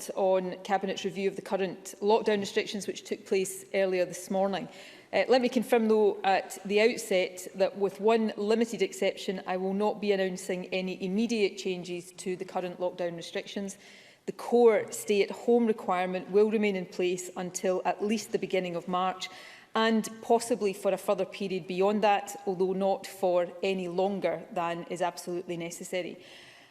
report on Cabinet's review of the current lockdown restrictions, which took place earlier this morning. Let me confirm, though, at the outset that, with one limited exception, I will not be announcing any immediate changes to the current lockdown restrictions. The core stay-at-home requirement will remain in place until at least the beginning of March, and possibly for a further period beyond that, although not for any longer than is absolutely necessary.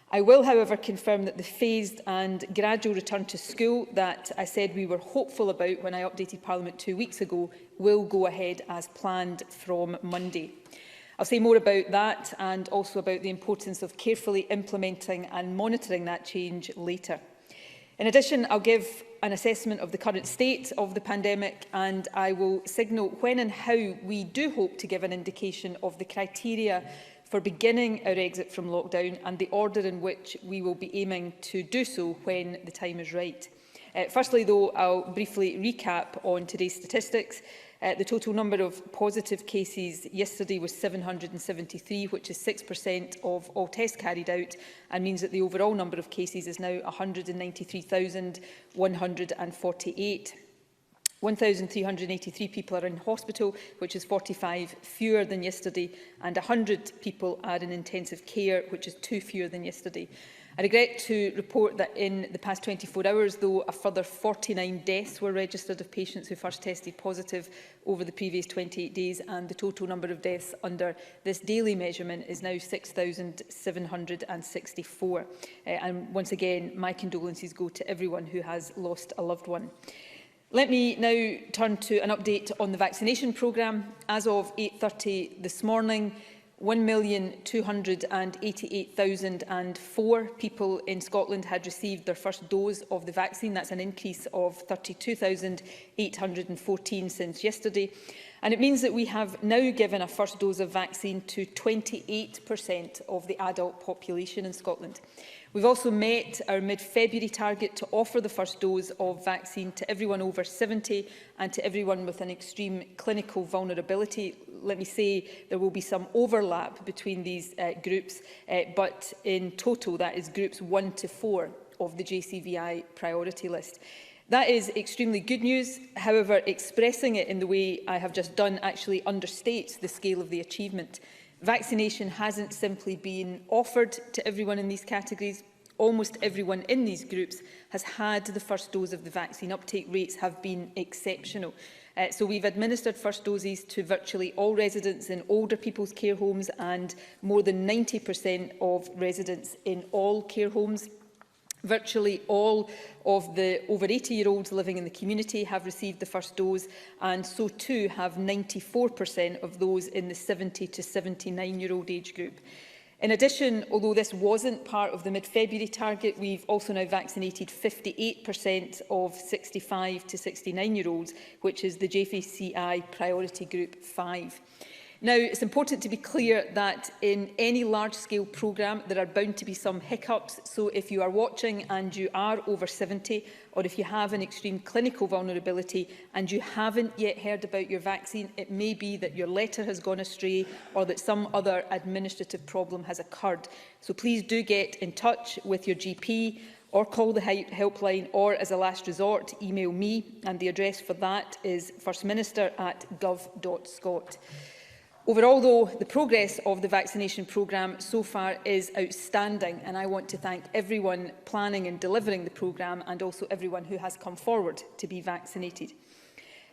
I will, however, confirm that the phased and gradual return to school that I said we were hopeful about when I updated Parliament 2 weeks ago will go ahead as planned from Monday. I'll say more about that and also about the importance of carefully implementing and monitoring that change later. In addition, I'll give an assessment of the current state of the pandemic, and I will signal when and how we do hope to give an indication of the criteria for beginning our exit from lockdown and the order in which we will be aiming to do so when the time is right. Firstly, though, I'll briefly recap on today's statistics. The total number of positive cases yesterday was 773, which is 6% of all tests carried out, and means that the overall number of cases is now 193,148. 1,383 people are in hospital, which is 45 fewer than yesterday, and 100 people are in intensive care, which is 2 fewer than yesterday. I regret to report that in the past 24 hours, though, a further 49 deaths were registered of patients who first tested positive over the previous 28 days, and the total number of deaths under this daily measurement is now 6,764. And once again, my condolences go to everyone who has lost a loved one. Let me now turn to an update on the vaccination programme. As of 8:30 this morning, 1,288,004 people in Scotland had received their first dose of the vaccine. That's an increase of 32,814 since yesterday. And it means that we have now given a first dose of vaccine to 28% of the adult population in Scotland. We've also met our mid-February target to offer the first dose of vaccine to everyone over 70 and to everyone with an extreme clinical vulnerability. Let me say there will be some overlap between these groups, but in total that is groups 1 to 4 of the JCVI priority list. That is extremely good news. However, expressing it in the way I have just done actually understates the scale of the achievement. Vaccination hasn't simply been offered to everyone in these categories. Almost everyone in these groups has had the first dose of the vaccine. Uptake rates have been exceptional. So we've administered first doses to virtually all residents in older people's care homes and more than 90% of residents in all care homes. Virtually all of the over 80-year-olds living in the community have received the first dose, and so too have 94% of those in the 70 to 79-year-old age group. In addition, although this wasn't part of the mid-February target, we've also now vaccinated 58% of 65 to 69-year-olds, which is the JCVI priority group 5. Now, it's important to be clear that in any large-scale programme there are bound to be some hiccups, so if you are watching and you are over 70, or if you have an extreme clinical vulnerability and you haven't yet heard about your vaccine, it may be that your letter has gone astray or that some other administrative problem has occurred. So please do get in touch with your GP or call the helpline, or as a last resort, email me, and the address for that is firstminister@gov.scot. Overall, though, the progress of the vaccination programme so far is outstanding, and I want to thank everyone planning and delivering the programme and also everyone who has come forward to be vaccinated.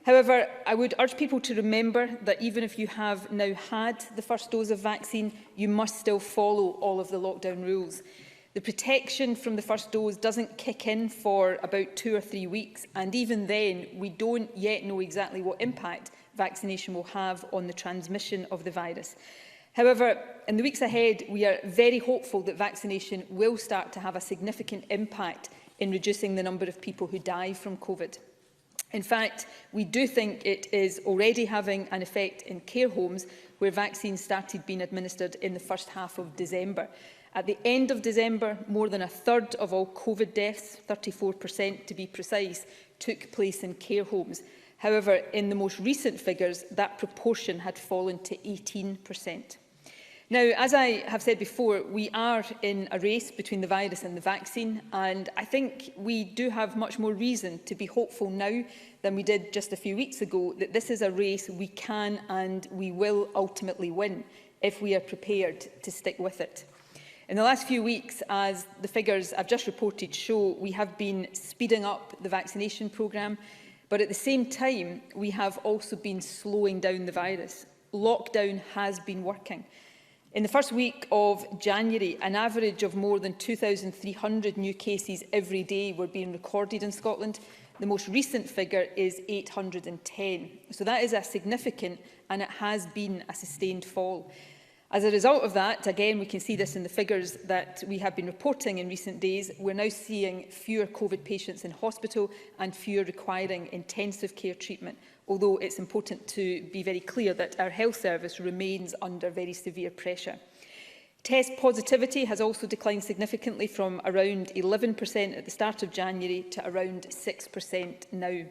However, I would urge people to remember that even if you have now had the first dose of vaccine, you must still follow all of the lockdown rules. The protection from the first dose doesn't kick in for about 2 or 3 weeks, and even then, we don't yet know exactly what impact vaccination will have on the transmission of the virus. However, in the weeks ahead, we are very hopeful that vaccination will start to have a significant impact in reducing the number of people who die from COVID. In fact, we do think it is already having an effect in care homes, where vaccines started being administered in the first half of December. At the end of December, more than a third of all COVID deaths, 34% to be precise, took place in care homes. However, in the most recent figures, that proportion had fallen to 18%. Now, as I have said before, we are in a race between the virus and the vaccine, and I think we do have much more reason to be hopeful now than we did just a few weeks ago that this is a race we can and we will ultimately win if we are prepared to stick with it. In the last few weeks, as the figures I've just reported show, we have been speeding up the vaccination programme, but at the same time, we have also been slowing down the virus. Lockdown has been working. In the first week of January, an average of more than 2,300 new cases every day were being recorded in Scotland. The most recent figure is 810. So that is a significant, and it has been a sustained fall. As a result of that, again, we can see this in the figures that we have been reporting in recent days, we're now seeing fewer COVID patients in hospital and fewer requiring intensive care treatment, although it's important to be very clear that our health service remains under very severe pressure. Test positivity has also declined significantly from around 11% at the start of January to around 6% now.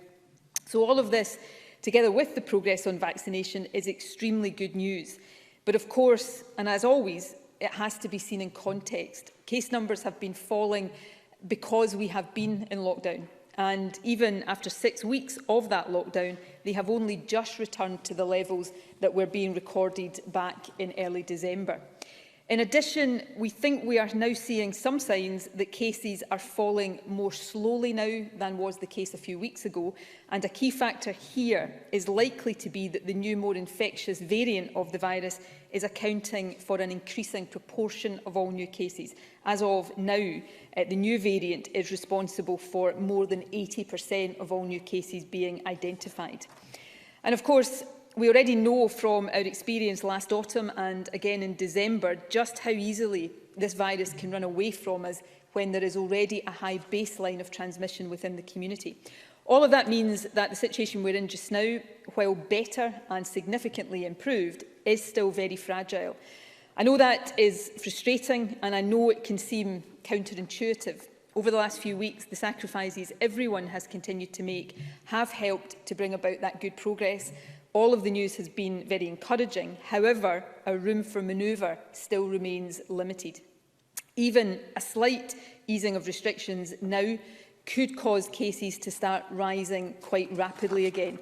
So all of this, together with the progress on vaccination, is extremely good news. But of course, and as always, it has to be seen in context. Case numbers have been falling because we have been in lockdown. And even after 6 weeks of that lockdown, they have only just returned to the levels that were being recorded back in early December. In addition, we think we are now seeing some signs that cases are falling more slowly now than was the case a few weeks ago. And a key factor here is likely to be that the new, more infectious variant of the virus is accounting for an increasing proportion of all new cases. As of now, the new variant is responsible for more than 80% of all new cases being identified. And of course, we already know from our experience last autumn and again in December just how easily this virus can run away from us when there is already a high baseline of transmission within the community. All of that means that the situation we're in just now, while better and significantly improved, is still very fragile. I know that is frustrating, and I know it can seem counterintuitive. Over the last few weeks, the sacrifices everyone has continued to make have helped to bring about that good progress. All of the news has been very encouraging. However, our room for manoeuvre still remains limited. Even a slight easing of restrictions now could cause cases to start rising quite rapidly again.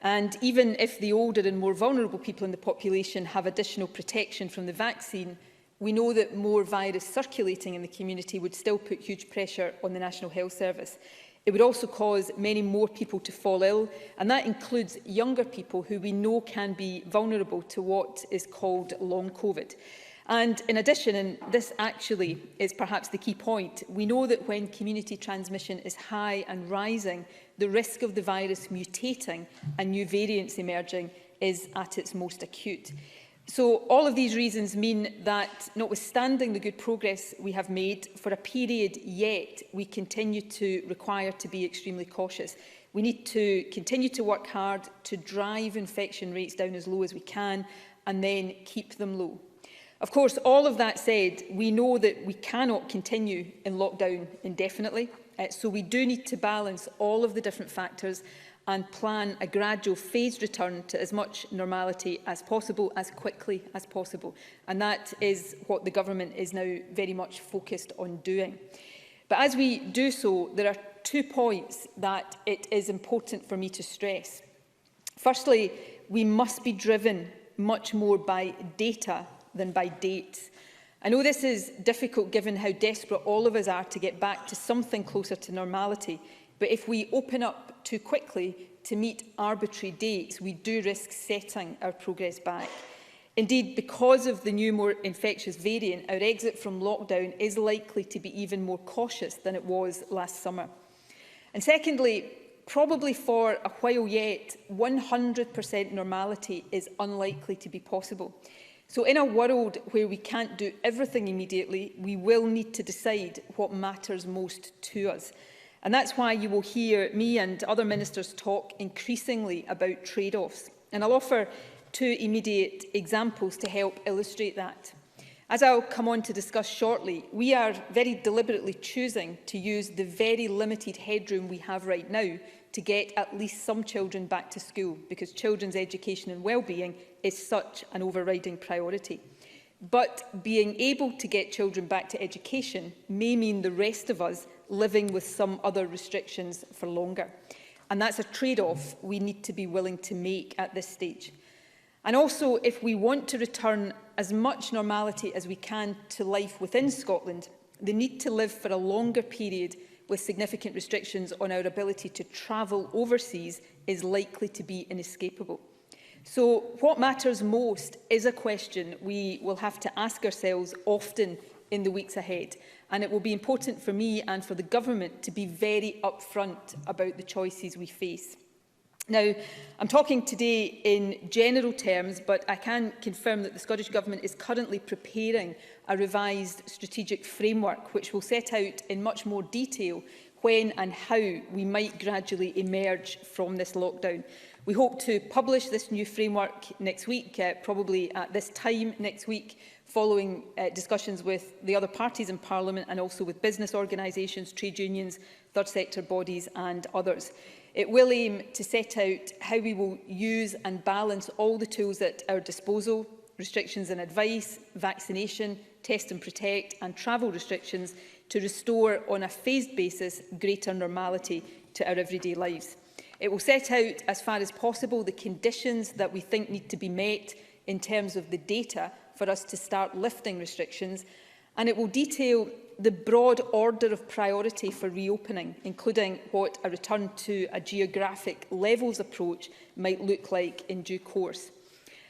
And even if the older and more vulnerable people in the population have additional protection from the vaccine, we know that more virus circulating in the community would still put huge pressure on the National Health Service. It would also cause many more people to fall ill, and that includes younger people who we know can be vulnerable to what is called long COVID. And in addition, and this actually is perhaps the key point, we know that when community transmission is high and rising, the risk of the virus mutating and new variants emerging is at its most acute. So all of these reasons mean that, notwithstanding the good progress we have made, for a period yet, we continue to require to be extremely cautious. We need to continue to work hard to drive infection rates down as low as we can and then keep them low. Of course, all of that said, we know that we cannot continue in lockdown indefinitely, so we do need to balance all of the different factors and plan a gradual phased return to as much normality as possible, as quickly as possible. And that is what the government is now very much focused on doing. But as we do so, there are 2 points that it is important for me to stress. Firstly, we must be driven much more by data than by dates. I know this is difficult given how desperate all of us are to get back to something closer to normality. But if we open up too quickly to meet arbitrary dates, we do risk setting our progress back. Indeed, because of the new, more infectious variant, our exit from lockdown is likely to be even more cautious than it was last summer. And secondly, probably for a while yet, 100% normality is unlikely to be possible. So in a world where we can't do everything immediately, we will need to decide what matters most to us. And that's why you will hear me and other ministers talk increasingly about trade-offs. And I'll offer 2 immediate examples to help illustrate that. As I'll come on to discuss shortly, we are very deliberately choosing to use the very limited headroom we have right now to get at least some children back to school, because children's education and well-being is such an overriding priority. But being able to get children back to education may mean the rest of us living with some other restrictions for longer. And that's a trade-off we need to be willing to make at this stage. And also, if we want to return as much normality as we can to life within Scotland, the need to live for a longer period with significant restrictions on our ability to travel overseas is likely to be inescapable. So what matters most is a question we will have to ask ourselves often in the weeks ahead, and it will be important for me and for the government to be very upfront about the choices we face. Now, I'm talking today in general terms, but I can confirm that the Scottish Government is currently preparing a revised strategic framework which will set out in much more detail when and how we might gradually emerge from this lockdown. We hope to publish this new framework next week, probably at this time next week, following discussions with the other parties in Parliament and also with business organisations, trade unions, third sector bodies and others. It will aim to set out how we will use and balance all the tools at our disposal, restrictions and advice, vaccination, test and protect and travel restrictions to restore on a phased basis greater normality to our everyday lives. It will set out as far as possible the conditions that we think need to be met in terms of the data for us to start lifting restrictions, and it will detail the broad order of priority for reopening, including what a return to a geographic levels approach might look like in due course.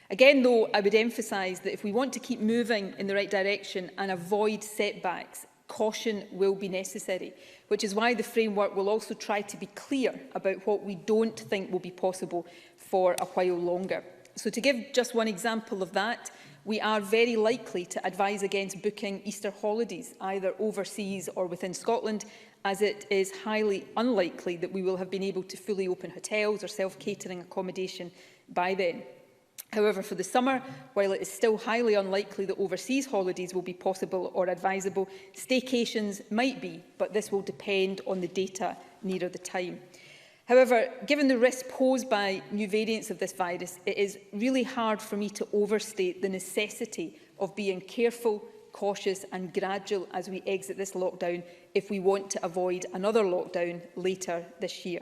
Again, though, I would emphasise that if we want to keep moving in the right direction and avoid setbacks, caution will be necessary, which is why the framework will also try to be clear about what we don't think will be possible for a while longer. So to give just one example of that, we are very likely to advise against booking Easter holidays, either overseas or within Scotland, as it is highly unlikely that we will have been able to fully open hotels or self-catering accommodation by then. However, for the summer, while it is still highly unlikely that overseas holidays will be possible or advisable, staycations might be, but this will depend on the data nearer the time. However, given the risk posed by new variants of this virus, it is really hard for me to overstate the necessity of being careful, cautious and gradual as we exit this lockdown if we want to avoid another lockdown later this year.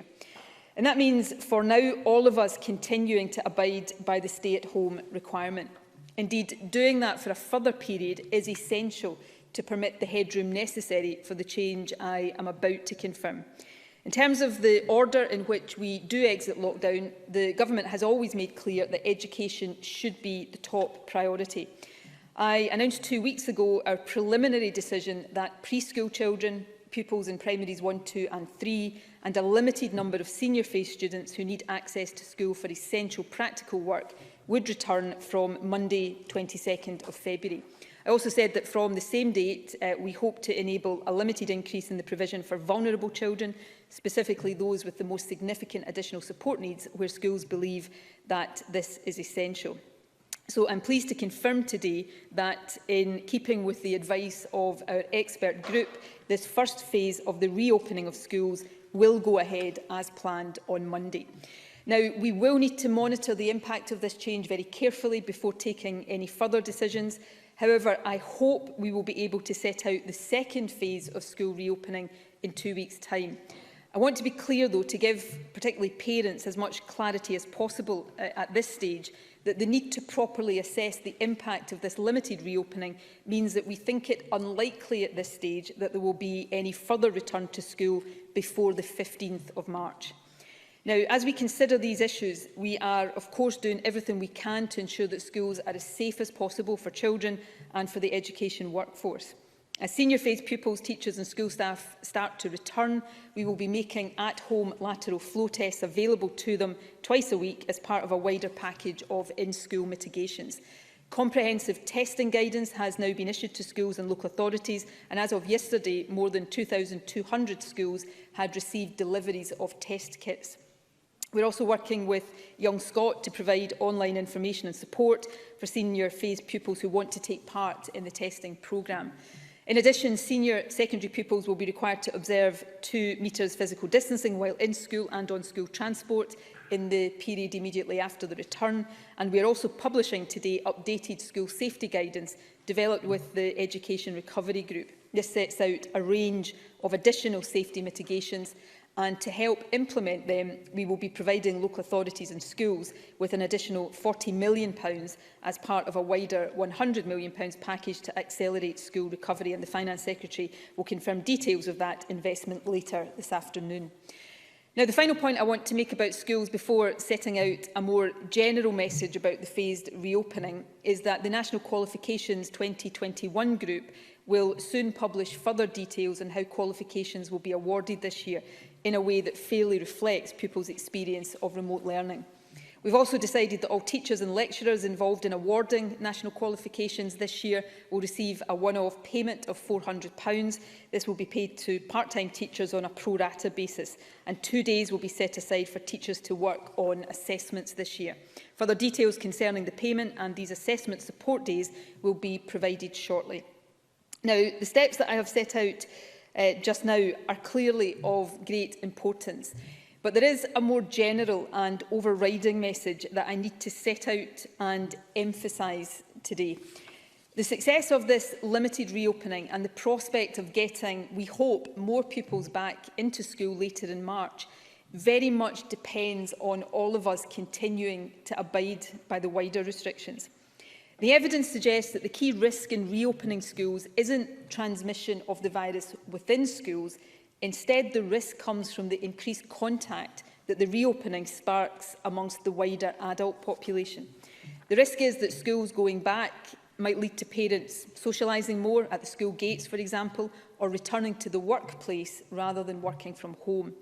And that means, for now, all of us continuing to abide by the stay-at-home requirement. Indeed, doing that for a further period is essential to permit the headroom necessary for the change I am about to confirm. In terms of the order in which we do exit lockdown, the Government has always made clear that education should be the top priority. I announced 2 weeks ago our preliminary decision that preschool children, pupils in primaries 1, 2 and 3, and a limited number of senior phase students who need access to school for essential practical work would return from Monday, 22nd of February. I also said that from the same date, we hope to enable a limited increase in the provision for vulnerable children, specifically those with the most significant additional support needs, where schools believe that this is essential. So I'm pleased to confirm today that, in keeping with the advice of our expert group, this first phase of the reopening of schools will go ahead as planned on Monday. Now, we will need to monitor the impact of this change very carefully before taking any further decisions. However, I hope we will be able to set out the second phase of school reopening in 2 weeks' time. I want to be clear, though, to give particularly parents as much clarity as possible at this stage, that the need to properly assess the impact of this limited reopening means that we think it unlikely at this stage that there will be any further return to school before the 15th of March. Now, as we consider these issues, we are, of course, doing everything we can to ensure that schools are as safe as possible for children and for the education workforce. As senior phase pupils, teachers and school staff start to return, we will be making at-home lateral flow tests available to them twice a week as part of a wider package of in-school mitigations. Comprehensive testing guidance has now been issued to schools and local authorities, and as of yesterday, more than 2,200 schools had received deliveries of test kits. We're also working with Young Scot to provide online information and support for senior phase pupils who want to take part in the testing programme. In addition, senior secondary pupils will be required to observe 2 metres physical distancing while in school and on school transport in the period immediately after the return. And we are also publishing today updated school safety guidance developed with the Education Recovery Group. This sets out a range of additional safety mitigations, and to help implement them, we will be providing local authorities and schools with an additional £40 million as part of a wider £100 million package to accelerate school recovery, and the Finance Secretary will confirm details of that investment later this afternoon. Now, the final point I want to make about schools before setting out a more general message about the phased reopening is that the National Qualifications 2021 group will soon publish further details on how qualifications will be awarded this year in a way that fairly reflects pupils' experience of remote learning. We've also decided that all teachers and lecturers involved in awarding national qualifications this year will receive a one-off payment of £400. This will be paid to part-time teachers on a pro rata basis, and 2 days will be set aside for teachers to work on assessments this year. Further details concerning the payment and these assessment support days will be provided shortly. Now, the steps that I have set out just now are clearly of great importance. But there is a more general and overriding message that I need to set out and emphasise today. The success of this limited reopening and the prospect of getting, we hope, more pupils back into school later in March very much depends on all of us continuing to abide by the wider restrictions. The evidence suggests that the key risk in reopening schools isn't transmission of the virus within schools. Instead, the risk comes from the increased contact that the reopening sparks amongst the wider adult population. The risk is that schools going back might lead to parents socialising more at the school gates, for example, or returning to the workplace rather than working from home.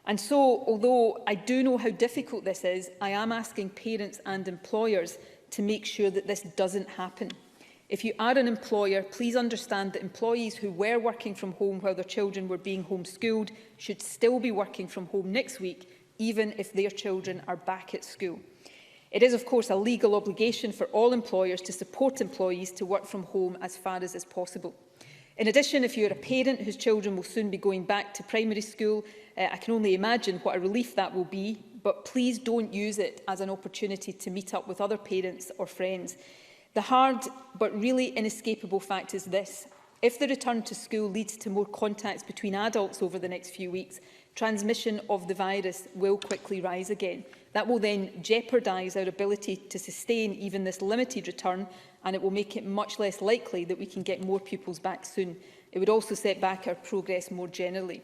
And so, although I do know how difficult this is, I am asking parents and employers to make sure that this doesn't happen. If you are an employer, please understand that employees who were working from home while their children were being homeschooled should still be working from home next week, even if their children are back at school. It is, of course, a legal obligation for all employers to support employees to work from home as far as is possible. In addition, if you are a parent whose children will soon be going back to primary school, I can only imagine what a relief that will be, but please don't use it as an opportunity to meet up with other parents or friends. The hard but really inescapable fact is this: if the return to school leads to more contacts between adults over the next few weeks, transmission of the virus will quickly rise again. That will then jeopardise our ability to sustain even this limited return, and it will make it much less likely that we can get more pupils back soon. It would also set back our progress more generally.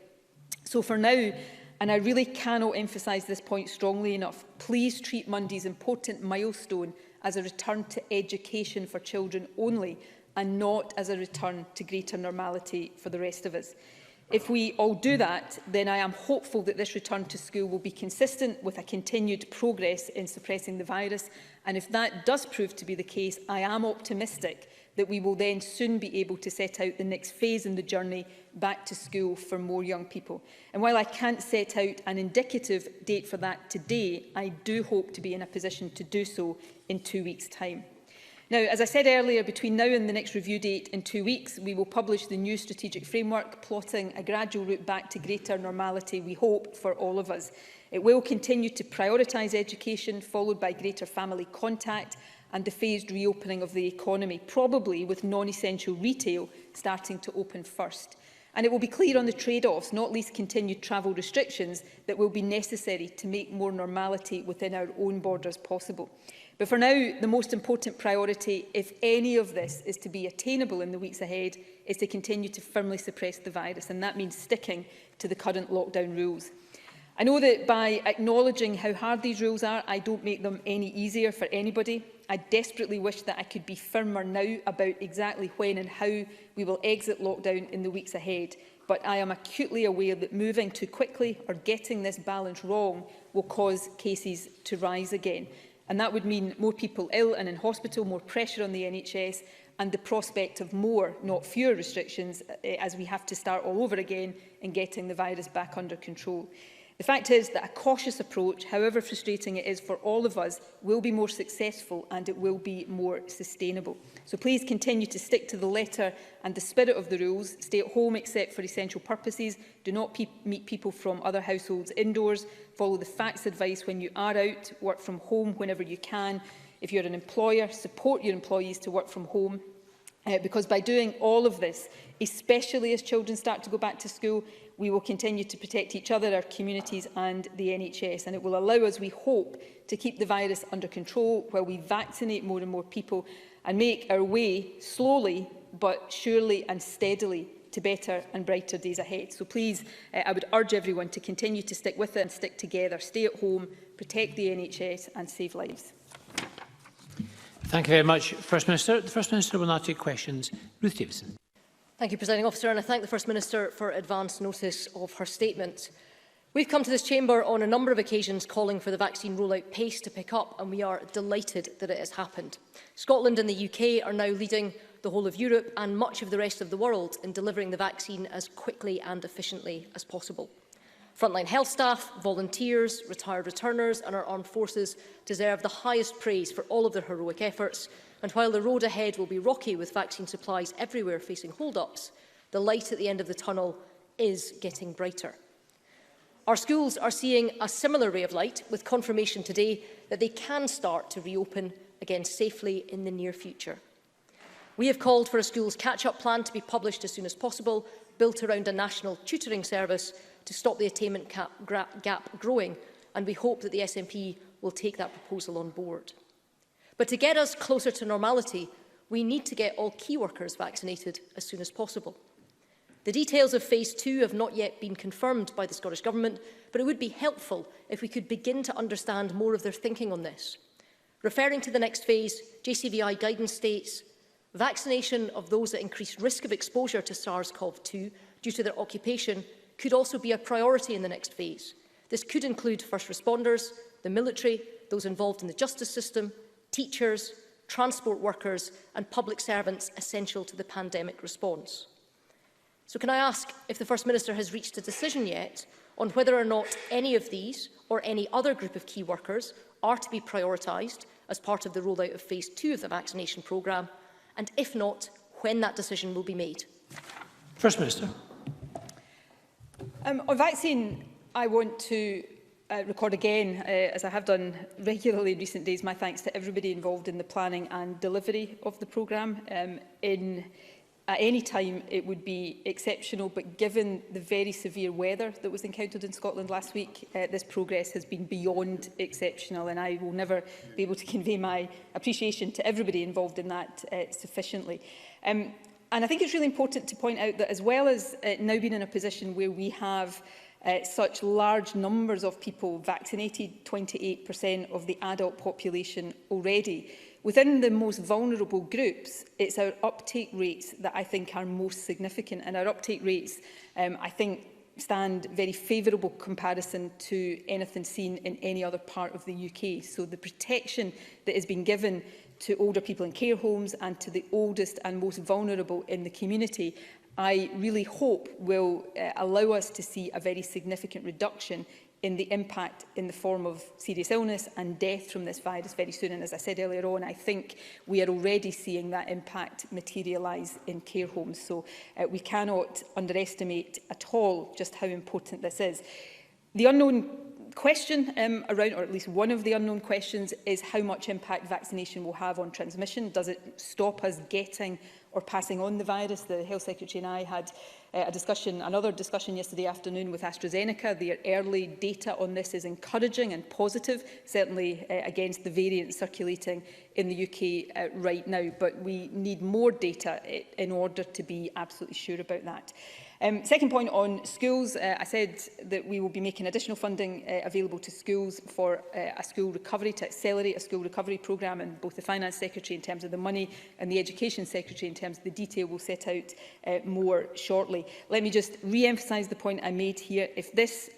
So for now, and I really cannot emphasise this point strongly enough, please treat Monday's important milestone as a return to education for children only, and not as a return to greater normality for the rest of us. If we all do that, then I am hopeful that this return to school will be consistent with a continued progress in suppressing the virus. And if that does prove to be the case, I am optimistic that we will then soon be able to set out the next phase in the journey back to school for more young people. And while I can't set out an indicative date for that today, I do hope to be in a position to do so in 2 weeks' time. Now, as I said earlier, between now and the next review date in 2 weeks, we will publish the new strategic framework, plotting a gradual route back to greater normality, we hope, for all of us. It will continue to prioritise education, followed by greater family contact and the phased reopening of the economy, probably with non-essential retail starting to open first. And it will be clear on the trade-offs, not least continued travel restrictions, that will be necessary to make more normality within our own borders possible. But for now, the most important priority, if any of this is to be attainable in the weeks ahead, is to continue to firmly suppress the virus, and that means sticking to the current lockdown rules. I know that by acknowledging how hard these rules are, I don't make them any easier for anybody. I desperately wish that I could be firmer now about exactly when and how we will exit lockdown in the weeks ahead. But I am acutely aware that moving too quickly or getting this balance wrong will cause cases to rise again. And that would mean more people ill and in hospital, more pressure on the NHS, and the prospect of more, not fewer, restrictions as we have to start all over again in getting the virus back under control. The fact is that a cautious approach, however frustrating it is for all of us, will be more successful and it will be more sustainable. So please continue to stick to the letter and the spirit of the rules. Stay at home except for essential purposes. Do not meet people from other households indoors. Follow the facts advice when you are out. Work from home whenever you can. If you're an employer, support your employees to work from home. Because by doing all of this, especially as children start to go back to school, we will continue to protect each other, our communities and the NHS. And it will allow us, we hope, to keep the virus under control while we vaccinate more and more people and make our way slowly but surely and steadily to better and brighter days ahead. So please, I would urge everyone to continue to stick with it and stick together. Stay at home, protect the NHS and save lives. Thank you very much, First Minister. The First Minister will now take questions. Ruth Davidson. Thank you, Presiding Officer, and I thank the First Minister for advance notice of her statement. We've come to this chamber on a number of occasions calling for the vaccine rollout pace to pick up, and we are delighted that it has happened. Scotland and the UK are now leading the whole of Europe and much of the rest of the world in delivering the vaccine as quickly and efficiently as possible. Frontline health staff, volunteers, retired returners and our armed forces deserve the highest praise for all of their heroic efforts. And while the road ahead will be rocky with vaccine supplies everywhere facing hold-ups, the light at the end of the tunnel is getting brighter. Our schools are seeing a similar ray of light, with confirmation today that they can start to reopen again safely in the near future. We have called for a schools catch-up plan to be published as soon as possible, built around a national tutoring service to stop the attainment gap growing, and we hope that the SNP will take that proposal on board. But to get us closer to normality, we need to get all key workers vaccinated as soon as possible. The details of Phase 2 have not yet been confirmed by the Scottish Government, but it would be helpful if we could begin to understand more of their thinking on this. Referring to the next phase, JCVI guidance states, vaccination of those at increased risk of exposure to SARS-CoV-2 due to their occupation could also be a priority in the next phase. This could include first responders, the military, those involved in the justice system, teachers, transport workers and public servants essential to the pandemic response. So can I ask if the First Minister has reached a decision yet on whether or not any of these or any other group of key workers are to be prioritised as part of the rollout of Phase 2 of the vaccination programme, and if not, when that decision will be made? First Minister. On vaccine, I want to record again, as I have done regularly in recent days, my thanks to everybody involved in the planning and delivery of the programme. At any time, it would be exceptional, but given the very severe weather that was encountered in Scotland last week, this progress has been beyond exceptional, and I will never be able to convey my appreciation to everybody involved in that sufficiently. And I think it's really important to point out that as well as now being in a position where we have such large numbers of people vaccinated, 28% of the adult population already, within the most vulnerable groups, it's our uptake rates that I think are most significant. And our uptake rates, I think, stand very favourable comparison to anything seen in any other part of the UK. So the protection that has been given to older people in care homes and to the oldest and most vulnerable in the community, I really hope will allow us to see a very significant reduction in the impact in the form of serious illness and death from this virus very soon. And as I said earlier on, I think we are already seeing that impact materialise in care homes. So we cannot underestimate at all just how important this is. The unknown question around, or at least one of the unknown questions, is how much impact vaccination will have on transmission. Does it stop us getting or passing on the virus? The Health Secretary and I had another discussion yesterday afternoon with AstraZeneca. Their early data on this is encouraging and positive, certainly against the variants circulating in the UK right now. But we need more data in order to be absolutely sure about that. Second point on schools, I said that we will be making additional funding available to schools for a school recovery, to accelerate a school recovery programme, and both the Finance Secretary in terms of the money and the Education Secretary in terms of the detail will set out more shortly. Let me just re-emphasise the point I made here. If this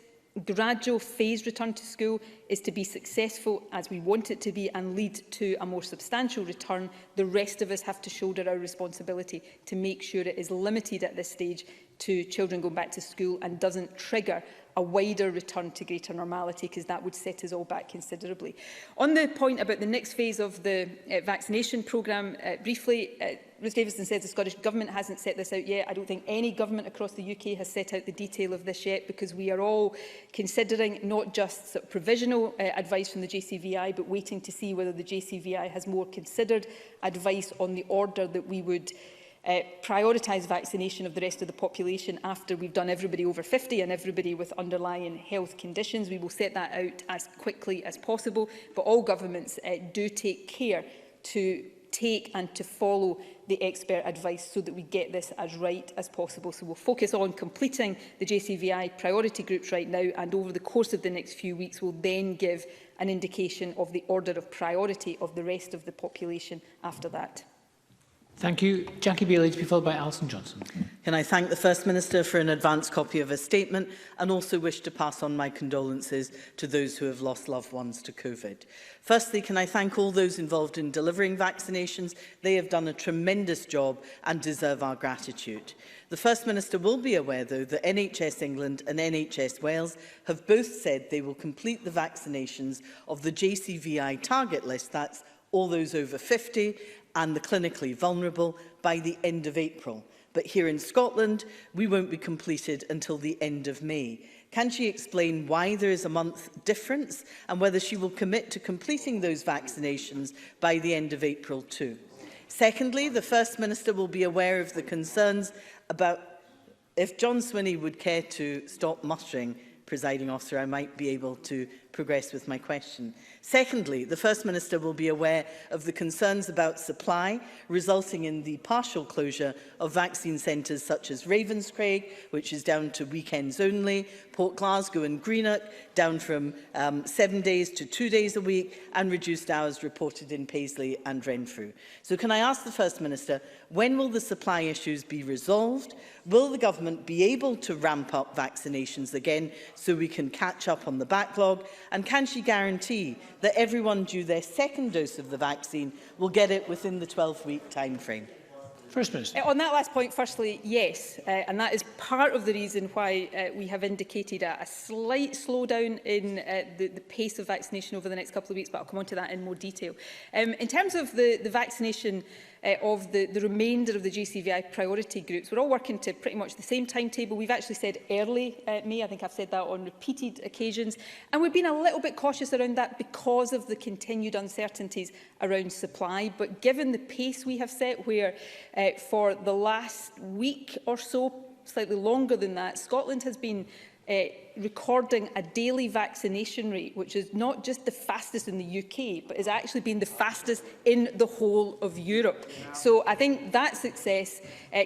gradual phased return to school is to be successful as we want it to be and lead to a more substantial return, the rest of us have to shoulder our responsibility to make sure it is limited at this stage to children going back to school and doesn't trigger a wider return to greater normality, because that would set us all back considerably. On the point about the next phase of the vaccination programme, briefly, Ruth Davidson says the Scottish Government hasn't set this out yet. I don't think any government across the UK has set out the detail of this yet, because we are all considering not just sort of provisional advice from the JCVI, but waiting to see whether the JCVI has more considered advice on the order that we would prioritise vaccination of the rest of the population after we've done everybody over 50 and everybody with underlying health conditions. We will set that out as quickly as possible, but all governments do take care to take and to follow the expert advice so that we get this as right as possible. So we'll focus on completing the JCVI priority groups right now, and over the course of the next few weeks we'll then give an indication of the order of priority of the rest of the population after that. Thank you. Jackie Bailey to be followed by Alison Johnson. Can I thank the First Minister for an advance copy of her statement, and also wish to pass on my condolences to those who have lost loved ones to COVID. Firstly, can I thank all those involved in delivering vaccinations? They have done a tremendous job and deserve our gratitude. The First Minister will be aware, though, that NHS England and NHS Wales have both said they will complete the vaccinations of the JCVI target list, that's all those over 50, and the clinically vulnerable, by the end of April. But here in Scotland, we won't be completed until the end of May. Can she explain why there is a month difference, and whether she will commit to completing those vaccinations by the end of April too? Secondly, the First Minister will be aware of the concerns about, if John Swinney would care to stop muttering, Presiding Officer, I might be able to progress with my question. Secondly, the First Minister will be aware of the concerns about supply, resulting in the partial closure of vaccine centres such as Ravenscraig, which is down to weekends only, Port Glasgow and Greenock, down from 7 days to 2 days a week, and reduced hours reported in Paisley and Renfrew. So can I ask the First Minister, when will the supply issues be resolved? Will the Government be able to ramp up vaccinations again so we can catch up on the backlog? And can she guarantee that everyone due their second dose of the vaccine will get it within the 12-week time frame? First Minister. On that last point, firstly, yes, and that is part of the reason why we have indicated a slight slowdown in the pace of vaccination over the next couple of weeks, but I'll come on to that in more detail. In terms of the vaccination of the remainder of the JCVI priority groups, we're all working to pretty much the same timetable. We've actually said early May. I think I've said that on repeated occasions, and we've been a little bit cautious around that because of the continued uncertainties around supply. But given the pace we have set, where for the last week or so, slightly longer than that, Scotland has been recording a daily vaccination rate which is not just the fastest in the UK, but has actually been the fastest in the whole of Europe. So I think that success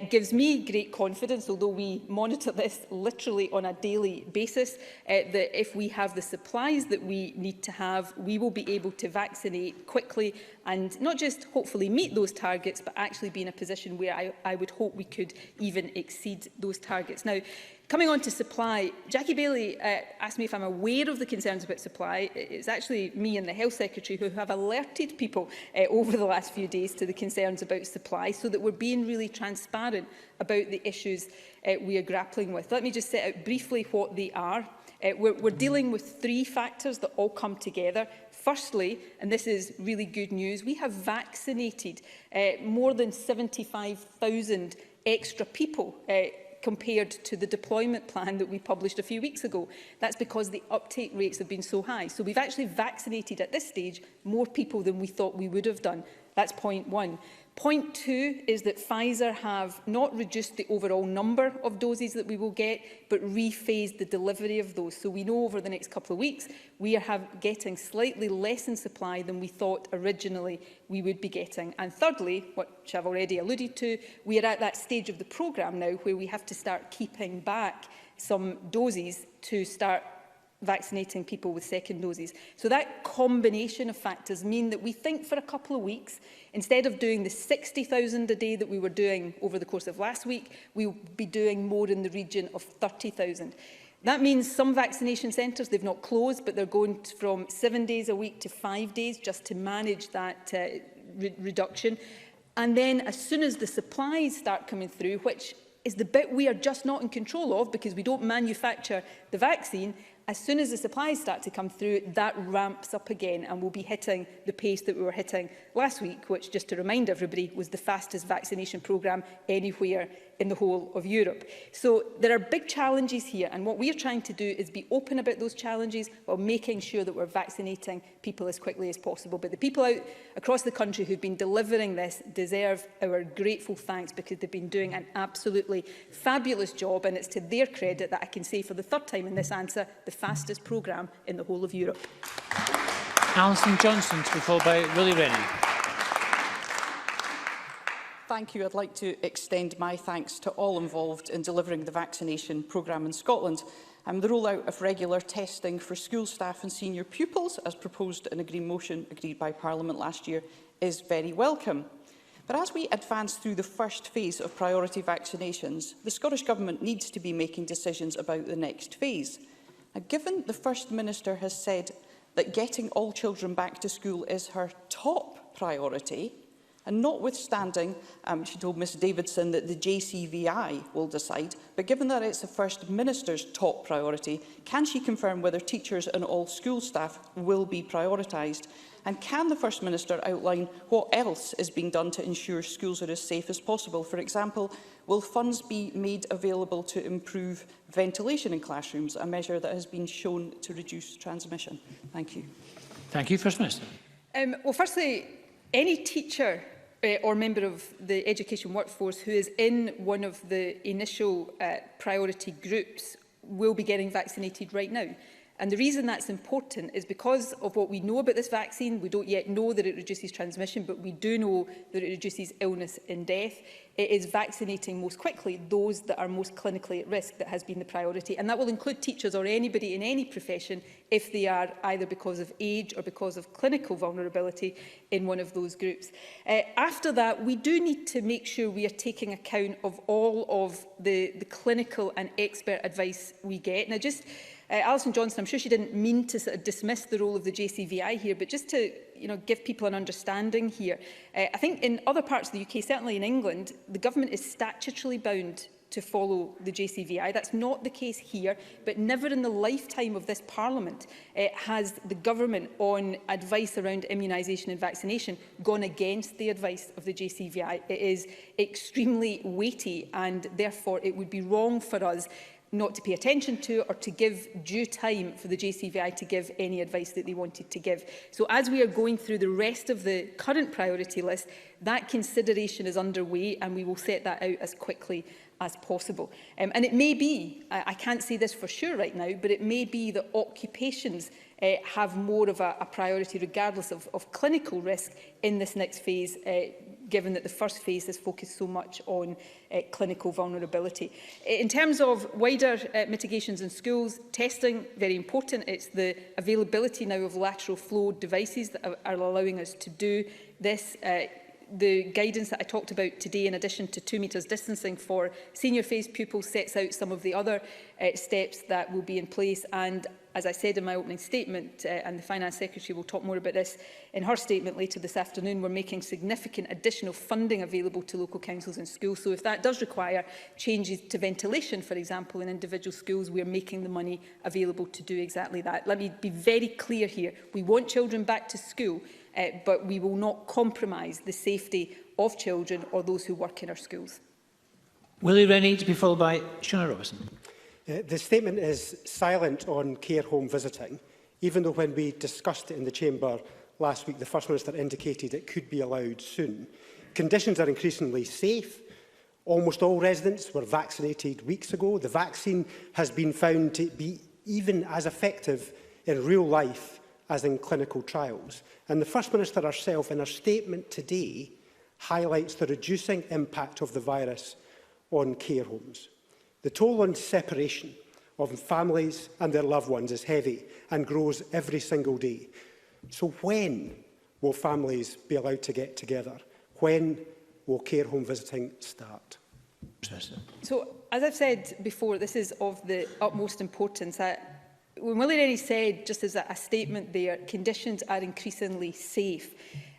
gives me great confidence, although we monitor this literally on a daily basis, that if we have the supplies that we need to have, we will be able to vaccinate quickly and not just hopefully meet those targets, but actually be in a position where I would hope we could even exceed those targets. Now, coming on to supply, Jackie Bailey asked me if I'm aware of the concerns about supply. It's actually me and the Health Secretary who have alerted people over the last few days to the concerns about supply, so that we're being really transparent about the issues we are grappling with. Let me just set out briefly what they are. We're dealing with three factors that all come together. Firstly, and this is really good news, we have vaccinated more than 75,000 extra people compared to the deployment plan that we published a few weeks ago. That's because the uptake rates have been so high. So we've actually vaccinated at this stage more people than we thought we would have done. That's point one. Point two is that Pfizer have not reduced the overall number of doses that we will get, but rephased the delivery of those. So we know over the next couple of weeks we are getting slightly less in supply than we thought originally we would be getting. And thirdly, which I've already alluded to, we are at that stage of the programme now where we have to start keeping back some doses to start vaccinating people with second doses. So that combination of factors mean that we think for a couple of weeks, instead of doing the 60,000 a day that we were doing over the course of last week, we'll be doing more in the region of 30,000. That means some vaccination centres, they've not closed, but they're going from 7 days a week to 5 days just to manage that reduction. And then as soon as the supplies start coming through, which is the bit we are just not in control of because we don't manufacture the vaccine. As soon as the supplies start to come through, that ramps up again and we'll be hitting the pace that we were hitting last week, which, just to remind everybody, was the fastest vaccination programme anywhere in the whole of Europe. So there are big challenges here, and what we're trying to do is be open about those challenges while making sure that we're vaccinating people as quickly as possible. But the people out across the country who've been delivering this deserve our grateful thanks because they've been doing an absolutely fabulous job, and it's to their credit that I can say for the third time in this answer, the fastest programme in the whole of Europe. Alison Johnson to be followed by Willie Rennie. Thank you. I'd like to extend my thanks to all involved in delivering the vaccination programme in Scotland. The rollout of regular testing for school staff and senior pupils, as proposed in a Green motion agreed by Parliament last year, is very welcome. But as we advance through the first phase of priority vaccinations, the Scottish Government needs to be making decisions about the next phase. Now, given the First Minister has said that getting all children back to school is her top priority, and notwithstanding, she told Ms Davidson that the JCVI will decide, but given that it's the First Minister's top priority, can she confirm whether teachers and all school staff will be prioritised? And can the First Minister outline what else is being done to ensure schools are as safe as possible? For example, will funds be made available to improve ventilation in classrooms, a measure that has been shown to reduce transmission? Thank you. Thank you. First Minister. Well, firstly, any teacher or member of the education workforce who is in one of the initial priority groups will be getting vaccinated right now. And the reason that's important is because of what we know about this vaccine. We don't yet know that it reduces transmission, but we do know that it reduces illness and death. It is vaccinating most quickly those that are most clinically at risk that has been the priority. And that will include teachers or anybody in any profession if they are either because of age or because of clinical vulnerability in one of those groups. After that, we do need to make sure we are taking account of all of the clinical and expert advice we get. Now, just Alison Johnson, I'm sure she didn't mean to sort of dismiss the role of the JCVI here, but just to give people an understanding here. I think in other parts of the UK, certainly in England, the government is statutorily bound to follow the JCVI. That's not the case here, but never in the lifetime of this Parliament has the government on advice around immunisation and vaccination gone against the advice of the JCVI. It is extremely weighty, and therefore it would be wrong for us not to pay attention to or to give due time for the JCVI to give any advice that they wanted to give. So as we are going through the rest of the current priority list, that consideration is underway and we will set that out as quickly as possible. And it may be, I can't say this for sure right now, but it may be that occupations have more of a priority regardless of clinical risk in this next phase, given that the first phase has focused so much on clinical vulnerability. In terms of wider mitigations in schools, testing, very important. It's the availability now of lateral flow devices that are allowing us to do this. The guidance that I talked about today, in addition to 2 metres distancing for senior phase pupils, sets out some of the other steps that will be in place. And as I said in my opening statement, and the Finance Secretary will talk more about this in her statement later this afternoon, we're making significant additional funding available to local councils and schools. So if that does require changes to ventilation, for example, in individual schools, we're making the money available to do exactly that. Let me be very clear here. We want children back to school, but we will not compromise the safety of children or those who work in our schools. Willie Rennie to be followed by Shona Robertson. The statement is silent on care home visiting, even though when we discussed it in the Chamber last week, the First Minister indicated it could be allowed soon. Conditions are increasingly safe. Almost all residents were vaccinated weeks ago. The vaccine has been found to be even as effective in real life as in clinical trials. And the First Minister herself, in her statement today, highlights the reducing impact of the virus on care homes. The toll on separation of families and their loved ones is heavy and grows every single day. So when will families be allowed to get together? When will care home visiting start? So, as I've said before, this is of the utmost importance. When Willie Rennie said, just as a statement there, conditions are increasingly safe,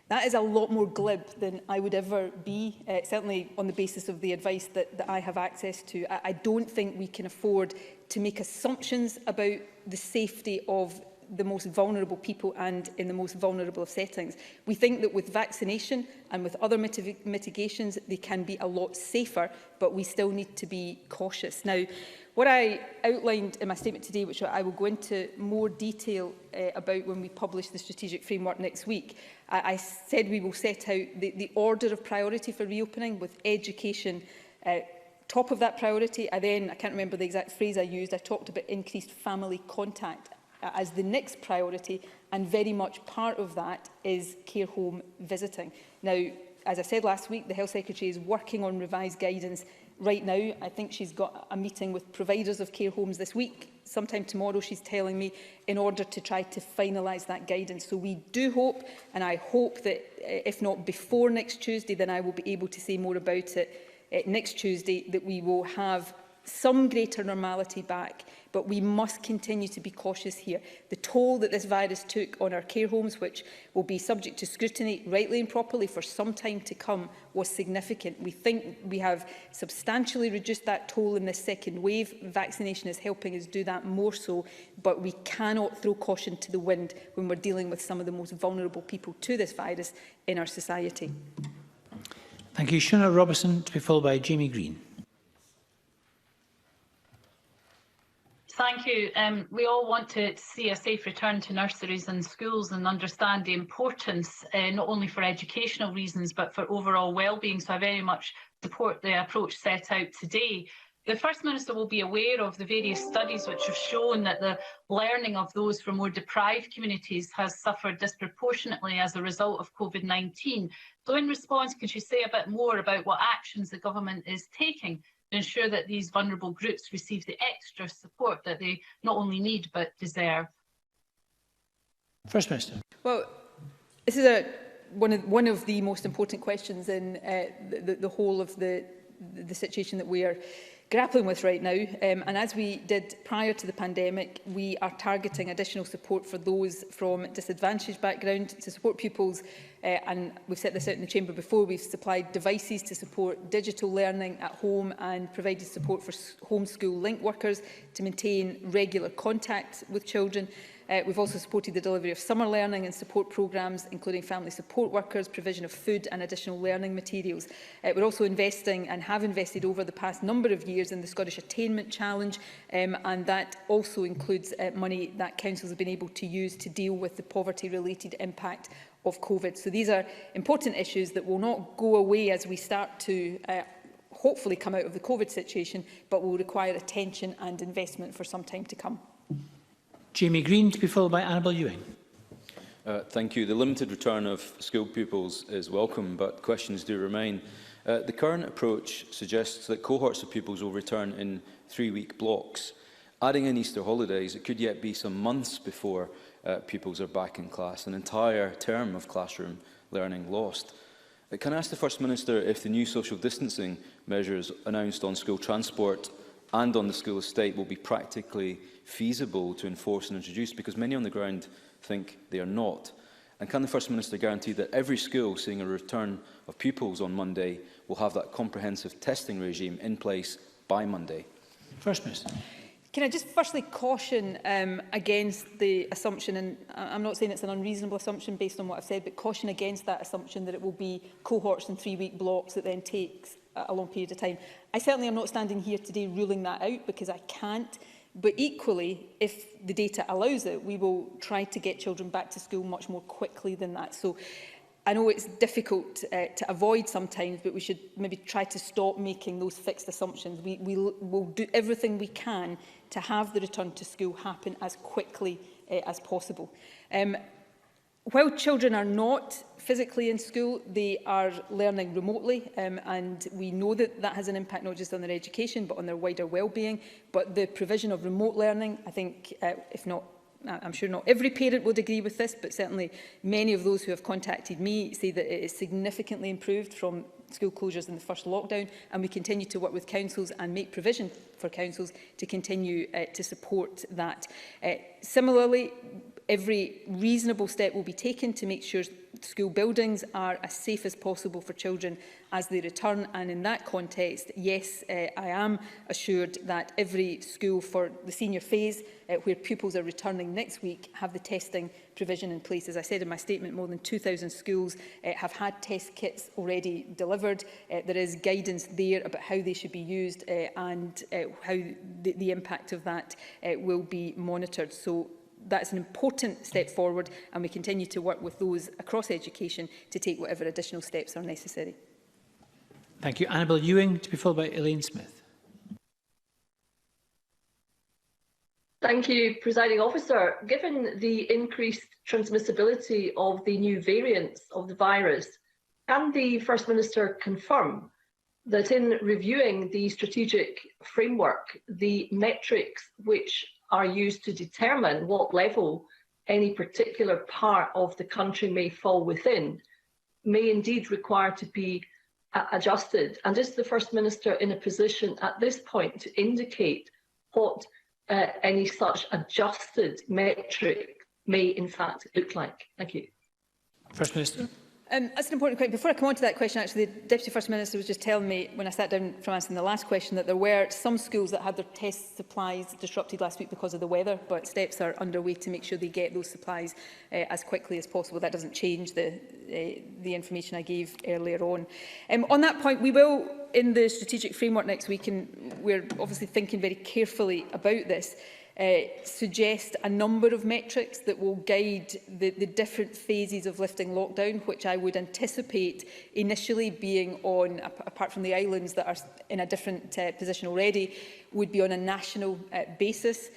That is a lot more glib than I would ever be, certainly on the basis of the advice that I have access to. I don't think we can afford to make assumptions about the safety of the most vulnerable people and in the most vulnerable of settings. We think that with vaccination and with other mitigations, they can be a lot safer, but we still need to be cautious. Now, what I outlined in my statement today, which I will go into more detail about when we publish the strategic framework next week, I said we will set out the order of priority for reopening, with education top of that priority. I can't remember the exact phrase I used, I talked about increased family contact as the next priority, and very much part of that is care home visiting. Now, as I said last week, the Health Secretary is working on revised guidance right now. I think she's got a meeting with providers of care homes this week, sometime tomorrow, she's telling me, in order to try to finalise that guidance. So we do hope, and I hope that if not before next Tuesday, then I will be able to say more about it next Tuesday, that we will have some greater normality back, but we must continue to be cautious here. The toll that this virus took on our care homes, which will be subject to scrutiny, rightly and properly, for some time to come, was significant. We think we have substantially reduced that toll in this second wave. Vaccination is helping us do that more so, but we cannot throw caution to the wind when we're dealing with some of the most vulnerable people to this virus in our society. Thank you. Shona Robertson, to be followed by Jamie Green. Thank you. We all want to see a safe return to nurseries and schools and understand the importance, not only for educational reasons, but for overall well-being. So I very much support the approach set out today. The First Minister will be aware of the various studies which have shown that the learning of those from more deprived communities has suffered disproportionately as a result of COVID-19. So in response, could you say a bit more about what actions the government is taking to ensure that these vulnerable groups receive the extra support that they not only need but deserve? First Minister. Well, this is one of the most important questions in the whole of the situation that we are grappling with right now. And as we did prior to the pandemic, we are targeting additional support for those from disadvantaged background to support pupils. And we've set this out in the Chamber before. We've supplied devices to support digital learning at home and provided support for homeschool link workers to maintain regular contact with children. We've also supported the delivery of summer learning and support programmes, including family support workers, provision of food and additional learning materials. We're also investing and have invested over the past number of years in the Scottish Attainment Challenge, and that also includes money that councils have been able to use to deal with the poverty-related impact of COVID. So these are important issues that will not go away as we start to hopefully come out of the COVID situation, but will require attention and investment for some time to come. Jamie Green, to be followed by Annabel Ewing. Thank you. The limited return of school pupils is welcome, but questions do remain. The current approach suggests that cohorts of pupils will return in 3-week blocks. Adding in Easter holidays, it could yet be some months before pupils are back in class, an entire term of classroom learning lost. Can I ask the First Minister if the new social distancing measures announced on school transport and on the school estate will be practically feasible to enforce and introduce, because many on the ground think they are not? And can the First Minister guarantee that every school seeing a return of pupils on Monday will have that comprehensive testing regime in place by Monday? First Minister. Can I just firstly caution against the assumption, and I'm not saying it's an unreasonable assumption based on what I've said, but caution against that assumption that it will be cohorts in 3-week blocks that then takes a long period of time. I certainly am not standing here today ruling that out, because I can't. But equally, if the data allows it, we will try to get children back to school much more quickly than that. So I know it's difficult to avoid sometimes, but we should maybe try to stop making those fixed assumptions. We will do everything we can to have the return to school happen as quickly as possible. While children are not physically in school, they are learning remotely, and we know that that has an impact not just on their education but on their wider well-being. But the provision of remote learning, I think, if not, I'm sure not every parent would agree with this, but certainly many of those who have contacted me say that it is significantly improved from school closures in the first lockdown, and we continue to work with councils and make provision for councils to continue to support that. Similarly, every reasonable step will be taken to make sure school buildings are as safe as possible for children as they return. And in that context, yes, I am assured that every school for the senior phase, where pupils are returning next week, have the testing provision in place. As I said in my statement, more than 2,000 schools have had test kits already delivered. There is guidance there about how they should be used and how the impact of that will be monitored. So that's an important step forward, and we continue to work with those across education to take whatever additional steps are necessary. Thank you. Annabel Ewing, to be followed by Elaine Smith. Thank you, Presiding Officer. Given the increased transmissibility of the new variants of the virus, can the First Minister confirm that in reviewing the strategic framework, the metrics which are used to determine what level any particular part of the country may fall within may indeed require to be adjusted? And is the First Minister in a position at this point to indicate what any such adjusted metric may in fact look like? Thank you. First Minister. That's an important question. Before I come on to that question, actually, the Deputy First Minister was just telling me when I sat down from answering the last question that there were some schools that had their test supplies disrupted last week because of the weather, but steps are underway to make sure they get those supplies as quickly as possible. That doesn't change the information I gave earlier on. On that point, we will, in the strategic framework next week, and we're obviously thinking very carefully about this, suggest a number of metrics that will guide the different phases of lifting lockdown, which I would anticipate initially being on, apart from the islands that are in a different position already, would be on a national basis.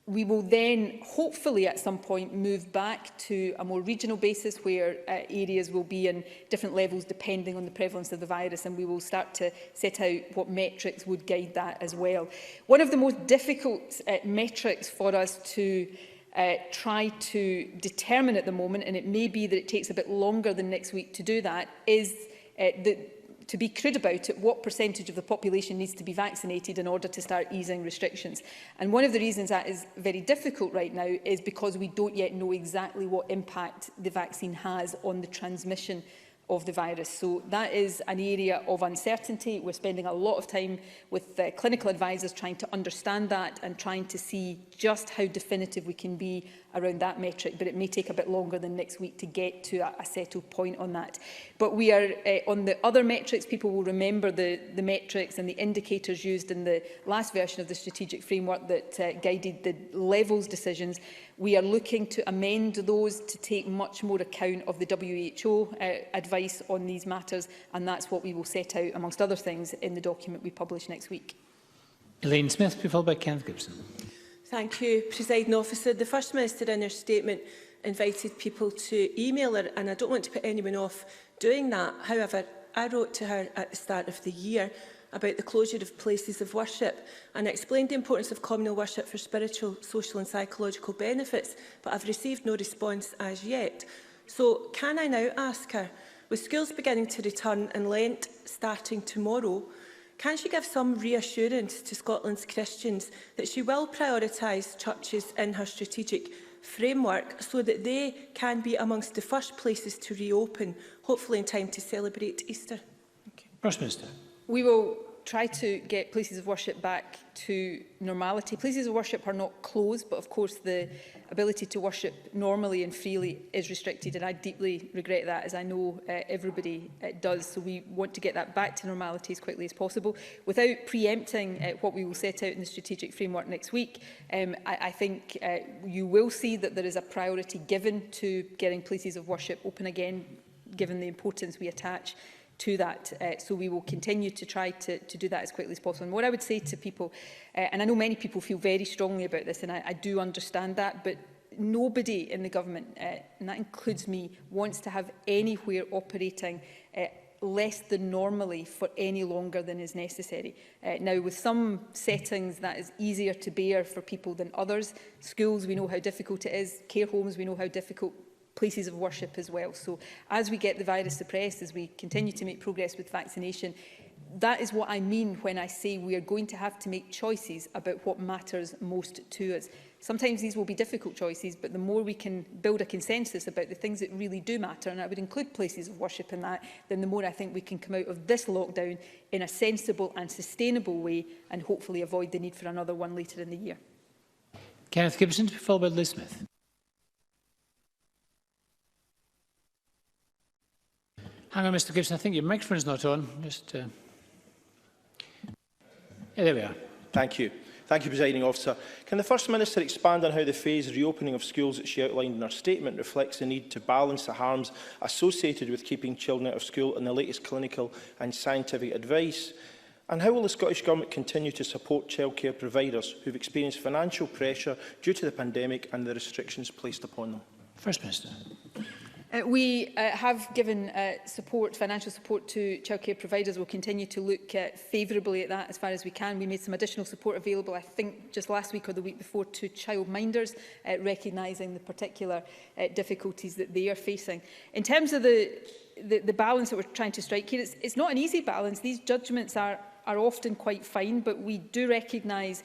We will then, hopefully at some point, move back to a more regional basis where areas will be in different levels depending on the prevalence of the virus, and we will start to set out what metrics would guide that as well. One of the most difficult metrics for us to try to determine at the moment, and it may be that it takes a bit longer than next week to do that, is to be crude about it, what percentage of the population needs to be vaccinated in order to start easing restrictions. And one of the reasons that is very difficult right now is because we don't yet know exactly what impact the vaccine has on the transmission of the virus. So that is an area of uncertainty. We're spending a lot of time with clinical advisors trying to understand that and trying to see just how definitive we can be around that metric, but it may take a bit longer than next week to get to a settled point on that. But we are, on the other metrics, people will remember the metrics and the indicators used in the last version of the strategic framework that guided the levels decisions. We are looking to amend those to take much more account of the WHO advice on these matters, and that's what we will set out, amongst other things, in the document we publish next week. Elaine Smith, followed by Kenneth Gibson. Thank you, Presiding Officer. The First Minister in her statement invited people to email her, and I don't want to put anyone off doing that. However, I wrote to her at the start of the year about the closure of places of worship and explained the importance of communal worship for spiritual, social and psychological benefits, but I've received no response as yet. So can I now ask her, with schools beginning to return and Lent starting tomorrow, can she give some reassurance to Scotland's Christians that she will prioritise churches in her strategic framework so that they can be amongst the first places to reopen, hopefully in time to celebrate Easter? First Minister. We will try to get places of worship back to normality. Places of worship are not closed, but of course the ability to worship normally and freely is restricted, and I deeply regret that, as I know everybody does. So we want to get that back to normality as quickly as possible. Without preempting what we will set out in the strategic framework next week, I think you will see that there is a priority given to getting places of worship open again, given the importance we attach to that. So we will continue to try to do that as quickly as possible. And what I would say to people, and I know many people feel very strongly about this, and I do understand that, but nobody in the government, and that includes me, wants to have anywhere operating less than normally for any longer than is necessary. Now, with some settings, that is easier to bear for people than others. Schools, we know how difficult it is. Care homes, we know how difficult places of worship as well. So as we get the virus suppressed, as we continue to make progress with vaccination, that is what I mean when I say we are going to have to make choices about what matters most to us. sometimes these will be difficult choices, but the more we can build a consensus about the things that really do matter, and I would include places of worship in that, then the more I think we can come out of this lockdown in a sensible and sustainable way, and hopefully avoid the need for another one later in the year. Kenneth Gibson, to be followed by Liz Smith. Hang on, Mr Gibson, I think your microphone's not on. Just, yeah, there we are. Thank you. Thank you, Presiding Officer. Can the First Minister expand on how the phased reopening of schools that she outlined in her statement reflects the need to balance the harms associated with keeping children out of school and the latest clinical and scientific advice? And how will the Scottish Government continue to support childcare providers who have experienced financial pressure due to the pandemic and the restrictions placed upon them? First Minister. We have given financial support to childcare providers. We'll continue to look favourably at that as far as we can. We made some additional support available, I think, just last week or the week before, to childminders, recognising the particular difficulties that they are facing. In terms of the balance that we're trying to strike here, it's not an easy balance. These judgments are often quite fine, but we do recognise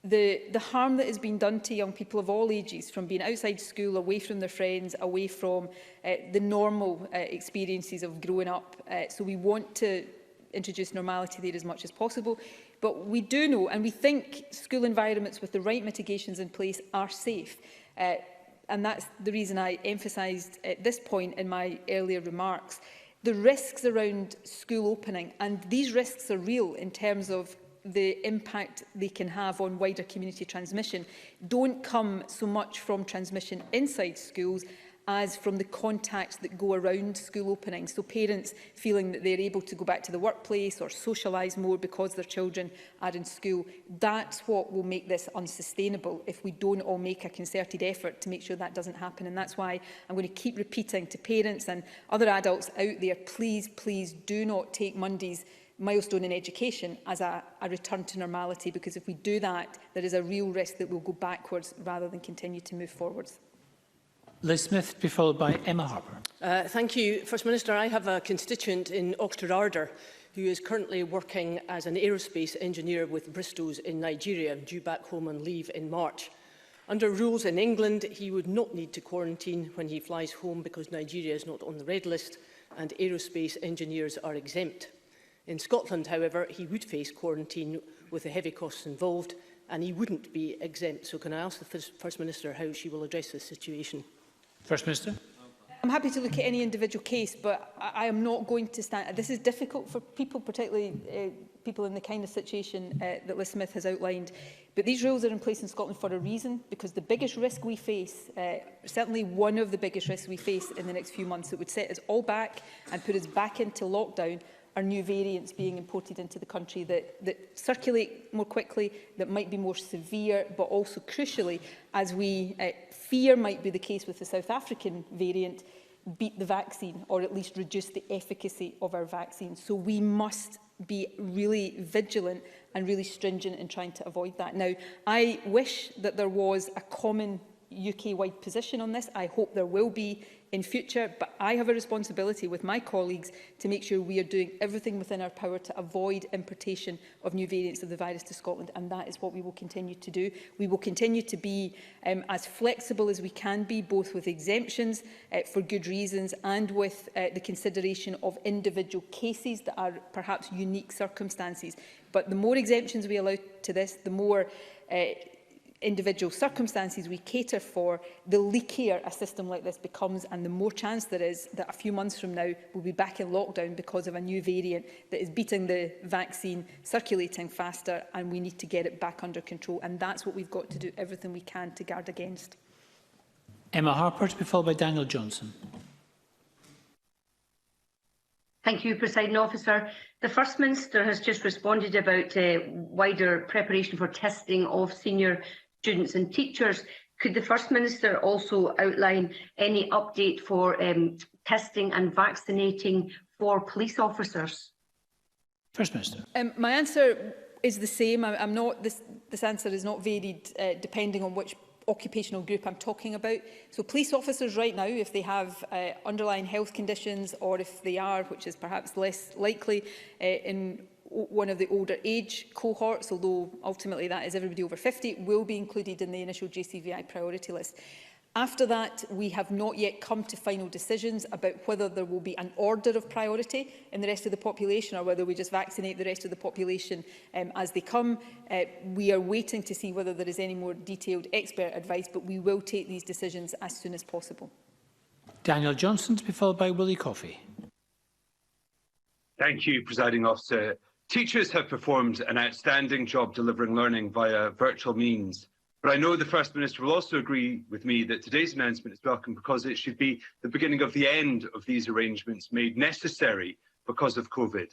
the harm that has been done to young people of all ages, from being outside school, away from their friends, away from the normal experiences of growing up. So we want to introduce normality there as much as possible. But we do know, and we think school environments with the right mitigations in place are safe. And that's the reason I emphasised at this point in my earlier remarks, the risks around school opening. And these risks are real in terms of the impact they can have on wider community transmission, don't come so much from transmission inside schools as from the contacts that go around school openings. So parents feeling that they're able to go back to the workplace or socialise more because their children are in school. That's what will make this unsustainable if we don't all make a concerted effort to make sure that doesn't happen. And that's why I'm going to keep repeating to parents and other adults out there, please, please do not take Monday's milestone in education as a return to normality, because if we do that, there is a real risk that we'll go backwards rather than continue to move forwards. Liz Smith, to be followed by Emma Harper. Thank you, First Minister. I have a constituent in Oxford who is currently working as an aerospace engineer with Bristow's in Nigeria, due back home on leave in March. Under rules in England, he would not need to quarantine when he flies home because Nigeria is not on the red list and aerospace engineers are exempt. In Scotland, however, he would face quarantine with the heavy costs involved, and he wouldn't be exempt. So can I ask the First Minister how she will address this situation? First Minister. I'm happy to look at any individual case, but I am not going to stand. This is difficult for people, particularly people in the kind of situation that Liz Smith has outlined. But these rules are in place in Scotland for a reason, because the biggest risk we face, certainly one of the biggest risks we face in the next few months that would set us all back and put us back into lockdown, are new variants being imported into the country that circulate more quickly, that might be more severe, but also crucially, as we fear might be the case with the South African variant, beat the vaccine or at least reduce the efficacy of our vaccine. So we must be really vigilant and really stringent in trying to avoid that. Now, I wish that there was a common UK-wide position on this. I hope there will be in future, but I have a responsibility with my colleagues to make sure we are doing everything within our power to avoid importation of new variants of the virus to Scotland, and that is what we will continue to do. We will continue to be as flexible as we can be, both with exemptions for good reasons and with the consideration of individual cases that are perhaps unique circumstances. But the more exemptions we allow to this, the more individual circumstances we cater for, the leakier a system like this becomes, and the more chance there is that a few months from now we'll be back in lockdown because of a new variant that is beating the vaccine, circulating faster, and we need to get it back under control. And that's what we've got to do everything we can to guard against. Emma Harper, to be followed by Daniel Johnson. Thank you, Presiding Officer. The First Minister has just responded about wider preparation for testing of senior students and teachers. Could the First Minister also outline any update for testing and vaccinating for police officers? First Minister. My answer is the same. I'm not. This answer is not varied depending on which occupational group I'm talking about. So police officers right now, if they have underlying health conditions, or if they are, which is perhaps less likely, in one of the older age cohorts, although ultimately that is everybody over 50, will be included in the initial JCVI priority list. After that, we have not yet come to final decisions about whether there will be an order of priority in the rest of the population or whether we just vaccinate the rest of the population as they come. We are waiting to see whether there is any more detailed expert advice, but we will take these decisions as soon as possible. Daniel Johnson, to be followed by Willie Coffey. Thank you, Presiding Officer. Teachers have performed an outstanding job delivering learning via virtual means. But I know the First Minister will also agree with me that today's announcement is welcome because it should be the beginning of the end of these arrangements made necessary because of COVID.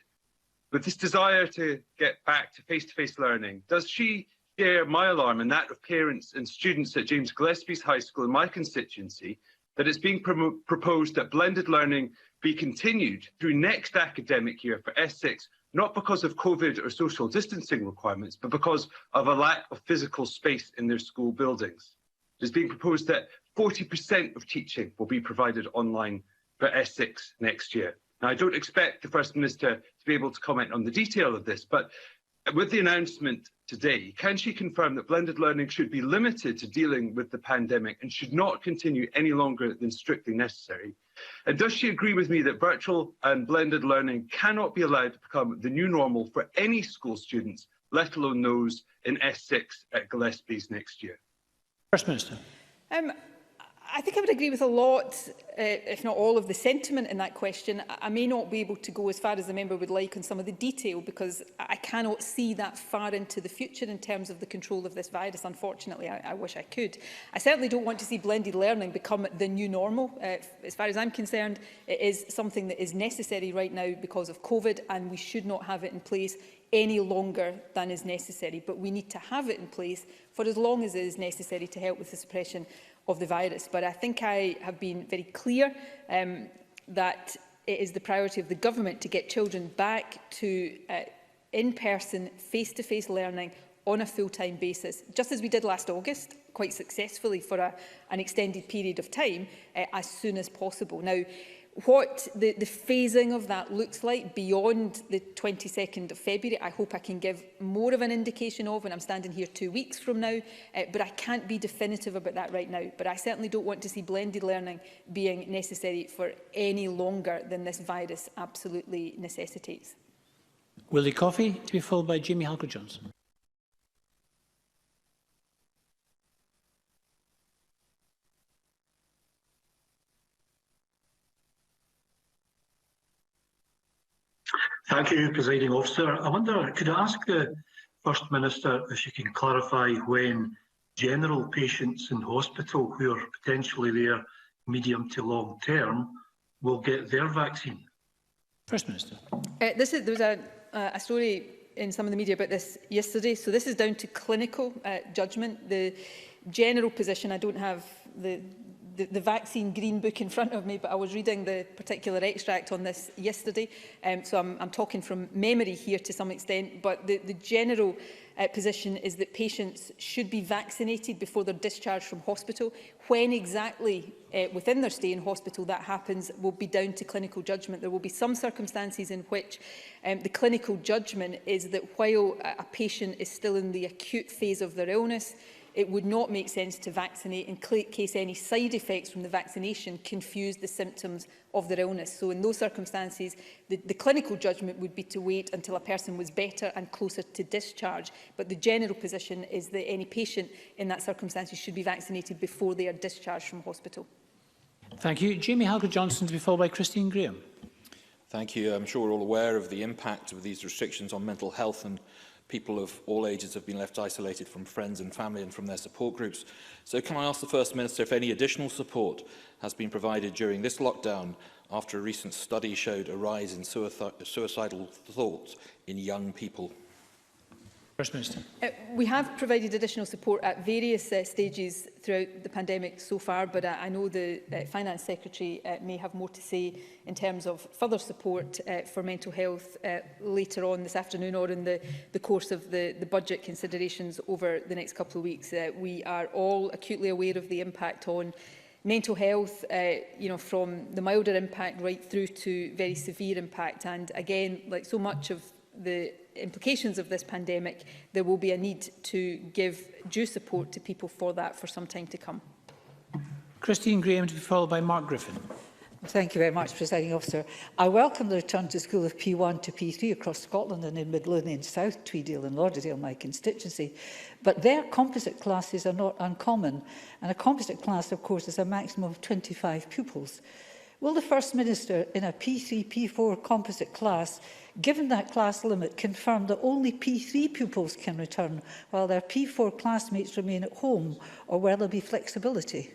With this desire to get back to face-to-face learning, does she share my alarm and that of parents and students at James Gillespie's High School in my constituency that it's being proposed that blended learning be continued through next academic year for S6, not because of COVID or social distancing requirements, but because of a lack of physical space in their school buildings? It is being proposed that 40% of teaching will be provided online for S6 next year. Now, I don't expect the First Minister to be able to comment on the detail of this, but with the announcement today, can she confirm that blended learning should be limited to dealing with the pandemic and should not continue any longer than strictly necessary? And does she agree with me that virtual and blended learning cannot be allowed to become the new normal for any school students, let alone those in S6 at Gillespie's next year? First Minister. I think I would agree with a lot, if not all, of the sentiment in that question. I may not be able to go as far as the member would like on some of the detail because I cannot see that far into the future in terms of the control of this virus. Unfortunately, I wish I could. I certainly don't want to see blended learning become the new normal. As far as I'm concerned, it is something that is necessary right now because of COVID, and we should not have it in place any longer than is necessary. But we need to have it in place for as long as it is necessary to help with the suppression of the virus. But I think I have been very clear that it is the priority of the government to get children back to in-person, face-to-face learning on a full-time basis, just as we did last August, quite successfully for an extended period of time, as soon as possible. Now, what the phasing of that looks like beyond the 22nd of February, I hope I can give more of an indication of when I'm standing here 2 weeks from now, but I can't be definitive about that right now. But I certainly don't want to see blended learning being necessary for any longer than this virus absolutely necessitates. Willie Coffey, to be followed by Jamie Halker-Johnson. Thank you, Presiding Officer. I wonder, could I ask the First Minister if she can clarify when general patients in hospital who are potentially there medium to long term will get their vaccine? First Minister. There was a story in some of the media about this yesterday. So this is down to clinical judgment. The general position, I don't have the vaccine green book in front of me, but I was reading the particular extract on this yesterday, so I'm talking from memory here to some extent, but the general position is that patients should be vaccinated before they're discharged from hospital. When exactly within their stay in hospital that happens will be down to clinical judgment. There will be some circumstances in which the clinical judgment is that while a patient is still in the acute phase of their illness, it would not make sense to vaccinate in case any side effects from the vaccination confuse the symptoms of their illness. So in those circumstances, the clinical judgment would be to wait until a person was better and closer to discharge. But the general position is that any patient in that circumstances should be vaccinated before they are discharged from hospital. Thank you. Jamie Halker-Johnson, to be followed by Christine Graham. Thank you. I'm sure we're all aware of the impact of these restrictions on mental health, and people of all ages have been left isolated from friends and family and from their support groups. So can I ask the First Minister if any additional support has been provided during this lockdown after a recent study showed a rise in suicidal thoughts in young people? First Minister. We have provided additional support at various stages throughout the pandemic so far, but I know the Finance Secretary may have more to say in terms of further support for mental health later on this afternoon or in the course of the budget considerations over the next couple of weeks. We are all acutely aware of the impact on mental health, from the milder impact right through to very severe impact. And again, like so much of the implications of this pandemic, there will be a need to give due support to people for that for some time to come. Christine Graham, to be followed by Mark Griffin. Thank you very much, Presiding Officer. I welcome the return to school of P1 to P3 across Scotland and in Midlothian South, Tweedale and Lauderdale, my constituency. But their composite classes are not uncommon, and a composite class, of course, is a maximum of 25 pupils. Will the First Minister, in a P3, P4 composite class, given that class limit, confirm that only P3 pupils can return while their P4 classmates remain at home, or will there be flexibility?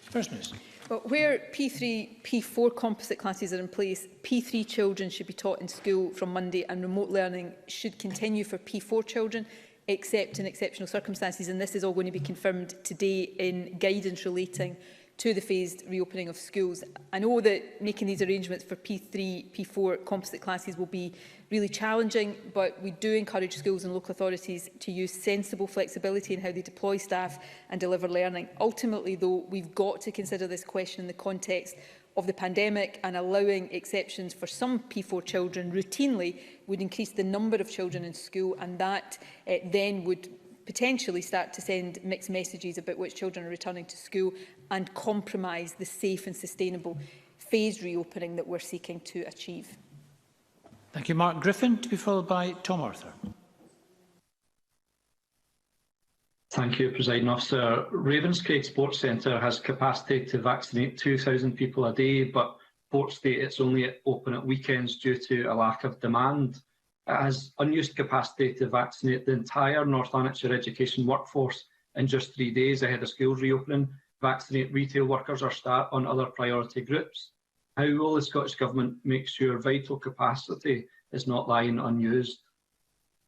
First Minister. Well, where P3, P4 composite classes are in place, P3 children should be taught in school from Monday, and remote learning should continue for P4 children, except in exceptional circumstances. And this is all going to be confirmed today in guidance relating to the phased reopening of schools. I know that making these arrangements for P3, P4 composite classes will be really challenging, but we do encourage schools and local authorities to use sensible flexibility in how they deploy staff and deliver learning. Ultimately, though, we've got to consider this question in the context of the pandemic, and allowing exceptions for some P4 children routinely would increase the number of children in school, and that then would potentially start to send mixed messages about which children are returning to school and compromise the safe and sustainable phased reopening that we're seeking to achieve. Thank you, Mark Griffin, to be followed by Tom Arthur. Thank you, Presiding Officer. Ravenscraig Sports Centre has capacity to vaccinate 2,000 people a day, but Port state it's only open at weekends due to a lack of demand. It has unused capacity to vaccinate the entire North Lanarkshire education workforce in just 3 days ahead of schools reopening, vaccinate retail workers or staff on other priority groups. How will the Scottish Government make sure vital capacity is not lying unused?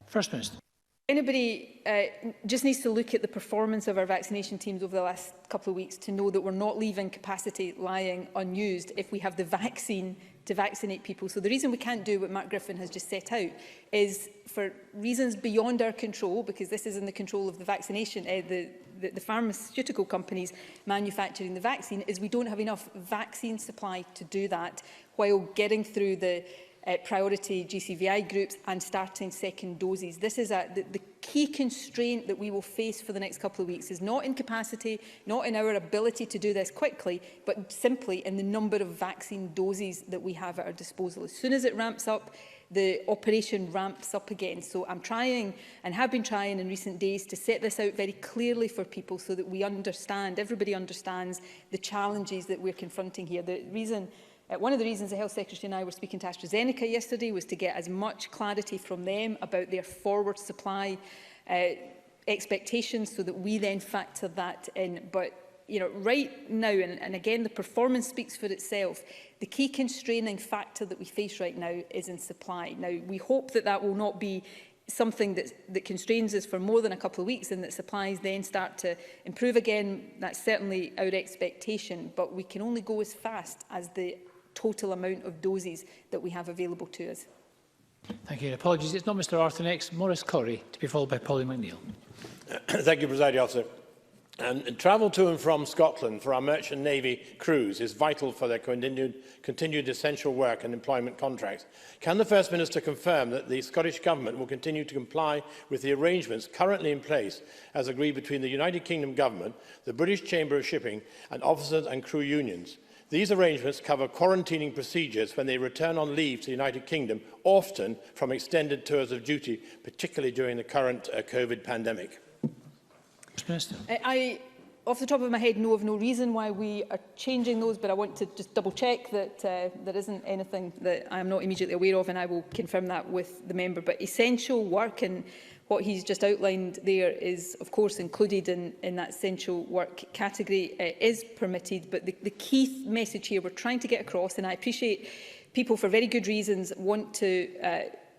First Minister. Anybody just needs to look at the performance of our vaccination teams over the last couple of weeks to know that we're not leaving capacity lying unused if we have the vaccine to vaccinate people. So the reason we can't do what Mark Griffin has just set out is for reasons beyond our control, because this is in the control of the vaccination, the pharmaceutical companies manufacturing the vaccine, is we don't have enough vaccine supply to do that while getting through the priority GCVI groups and starting second doses. This is the key constraint that we will face for the next couple of weeks is not in capacity, not in our ability to do this quickly, but simply in the number of vaccine doses that we have at our disposal. As soon as it ramps up, the operation ramps up again. So I'm trying and have been trying in recent days to set this out very clearly for people so that we understand, everybody understands the challenges that we're confronting here. One of the reasons the Health Secretary and I were speaking to AstraZeneca yesterday was to get as much clarity from them about their forward supply expectations so that we then factor that in. But right now, and again, the performance speaks for itself, the key constraining factor that we face right now is in supply. Now, we hope that that will not be something that constrains us for more than a couple of weeks and that supplies then start to improve again. That's certainly our expectation, but we can only go as fast as the total amount of doses that we have available to us. Thank you. Apologies, it's not Mr Arthur next. Maurice Corrie, to be followed by Polly McNeill. Thank you, Presiding Officer. Travel to and from Scotland for our Merchant Navy crews is vital for their continued essential work and employment contracts. Can the First Minister confirm that the Scottish Government will continue to comply with the arrangements currently in place as agreed between the United Kingdom Government, the British Chamber of Shipping and officers and crew unions? These arrangements cover quarantining procedures when they return on leave to the United Kingdom, often from extended tours of duty, particularly during the current COVID pandemic. I, off the top of my head, know of no reason why we are changing those, but I want to just double check that there isn't anything that I am not immediately aware of, and I will confirm that with the member. But essential work and what he's just outlined there is, of course, included in that essential work category, is permitted. But the key message here we're trying to get across, and I appreciate people for very good reasons want to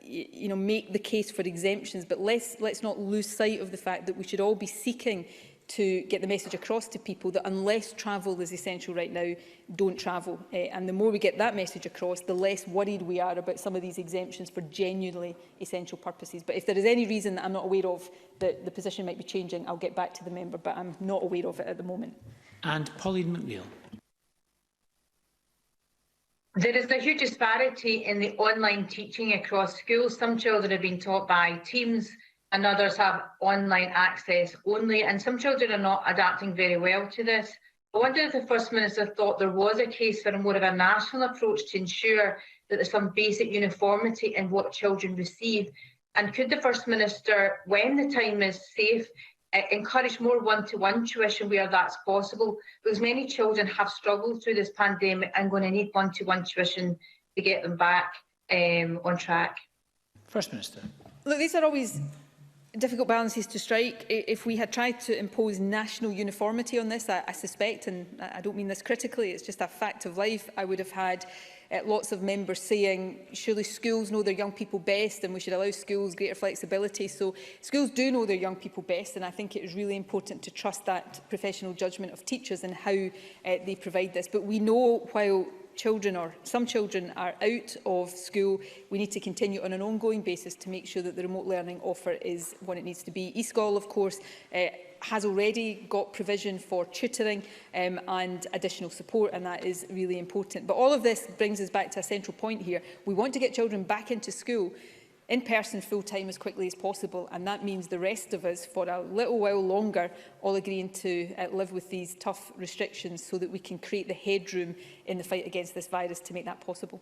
make the case for exemptions, but let's not lose sight of the fact that we should all be seeking to get the message across to people that unless travel is essential right now, don't travel. And the more we get that message across, the less worried we are about some of these exemptions for genuinely essential purposes. But if there is any reason that I'm not aware of that the position might be changing, I'll get back to the member, but I'm not aware of it at the moment. And Pauline McNeill. There is a huge disparity in the online teaching across schools. Some children have been taught by Teams and others have online access only, and some children are not adapting very well to this. I wonder if the First Minister thought there was a case for more of a national approach to ensure that there's some basic uniformity in what children receive. And could the First Minister, when the time is safe, encourage more one-to-one tuition where that's possible? Because many children have struggled through this pandemic and going to need one-to-one tuition to get them back on track. First Minister. Look, these are always difficult balances to strike. If we had tried to impose national uniformity on this, I suspect, and I don't mean this critically, it's just a fact of life, I would have had lots of members saying, surely schools know their young people best and we should allow schools greater flexibility. So schools do know their young people best, and I think it is really important to trust that professional judgment of teachers and how they provide this. But we know while children or some children are out of school, we need to continue on an ongoing basis to make sure that the remote learning offer is what it needs to be. eSchool, of course, has already got provision for tutoring and additional support, and that is really important. But all of this brings us back to a central point here. We want to get children back into school in person full-time as quickly as possible, and that means the rest of us, for a little while longer, all agreeing to live with these tough restrictions so that we can create the headroom in the fight against this virus to make that possible.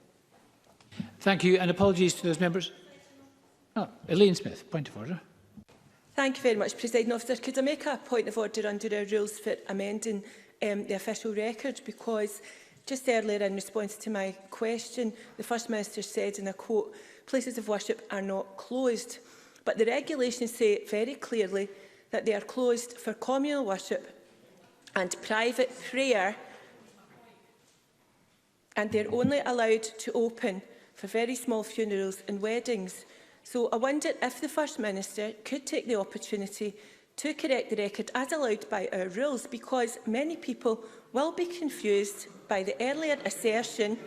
Thank you, and apologies to those members. Elaine Smith, point of order. Thank you very much, Presiding Officer. Could I make a point of order under our rules for amending the official record? Because just earlier, in response to my question, the First Minister said, and I quote, "Places of worship are not closed." But the regulations say very clearly that they are closed for communal worship and private prayer, and they're only allowed to open for very small funerals and weddings. So I wonder if the First Minister could take the opportunity to correct the record as allowed by our rules, because many people will be confused by the earlier assertion.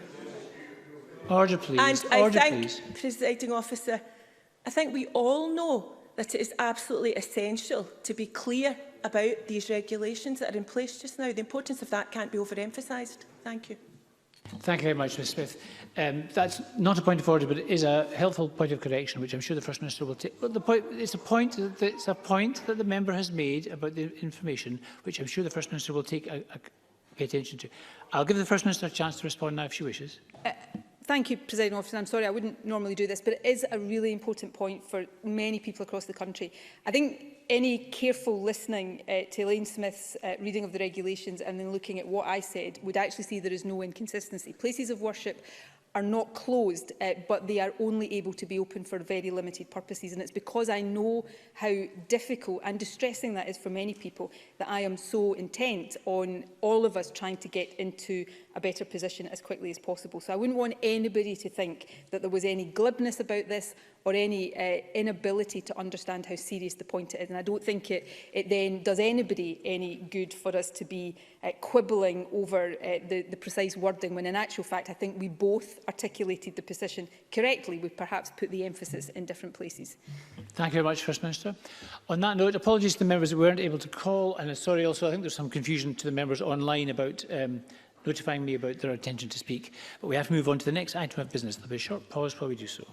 Order, please. And I think, Presiding Officer, I think we all know that it is absolutely essential to be clear about these regulations that are in place just now. The importance of that can't be overemphasised. Thank you. Thank you very much, Ms Smith. That's not a point of order, but it is a helpful point of correction, which I'm sure the First Minister will take. But it's a point that the member has made about the information, which I'm sure the First Minister will pay attention to. I'll give the First Minister a chance to respond now if she wishes. Thank you, Presiding Officer. I'm sorry, I wouldn't normally do this, but it is a really important point for many people across the country. I think any careful listening to Elaine Smith's reading of the regulations and then looking at what I said would actually see there is no inconsistency. Places of worship are not closed, but they are only able to be open for very limited purposes. And it's because I know how difficult and distressing that is for many people that I am so intent on all of us trying to get into a better position as quickly as possible. So I wouldn't want anybody to think that there was any glibness about this or any inability to understand how serious the point is. And I don't think it then does anybody any good for us to be quibbling over the precise wording, when in actual fact I think we both articulated the position correctly. We perhaps put the emphasis in different places. Thank you very much, First Minister. On that note, apologies to the members that weren't able to call, and sorry also, I think there's some confusion to the members online about notifying me about their intention to speak. But we have to move on to the next item of business. There'll be a short pause while we do so.